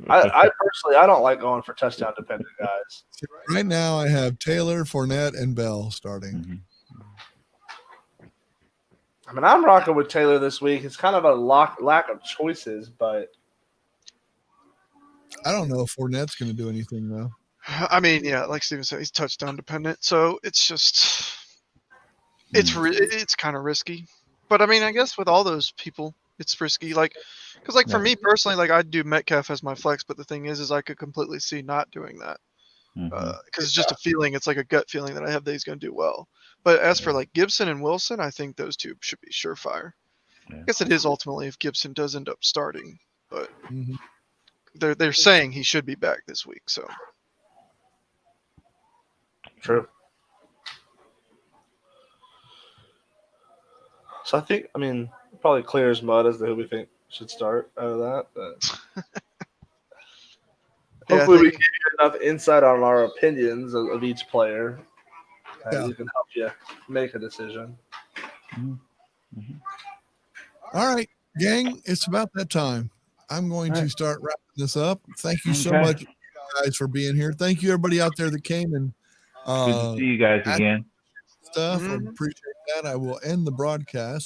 I personally, I don't like going for touchdown dependent guys. Right now, I have Taylor, Fournette, and Bell starting. Mm-hmm. I mean, I'm rocking with Taylor this week. It's kind of a lack of choices, but I don't know if Fournette's going to do anything, though. I mean, yeah, like Steven said, he's touchdown dependent, so it's just it's kind of risky. But I mean, I guess with all those people, it's risky. Because for me personally, I'd do Metcalf as my flex, but the thing is I could completely see not doing that because it's just a feeling. It's like a gut feeling that I have that he's going to do well. But as for Gibson and Wilson, I think those two should be surefire. Yeah. I guess it is ultimately if Gibson does end up starting, but they're saying he should be back this week. So true. So I think, probably clear as mud as to who we think should start out of that. But hopefully we give you enough insight on our opinions of each player. We can help you make a decision. Mm-hmm. All right, gang, it's about that time. I'm going to start wrapping this up. Thank you so much, guys, for being here. Thank you, everybody out there that came and good to see you guys again. Stuff. I appreciate that. I will end the broadcast.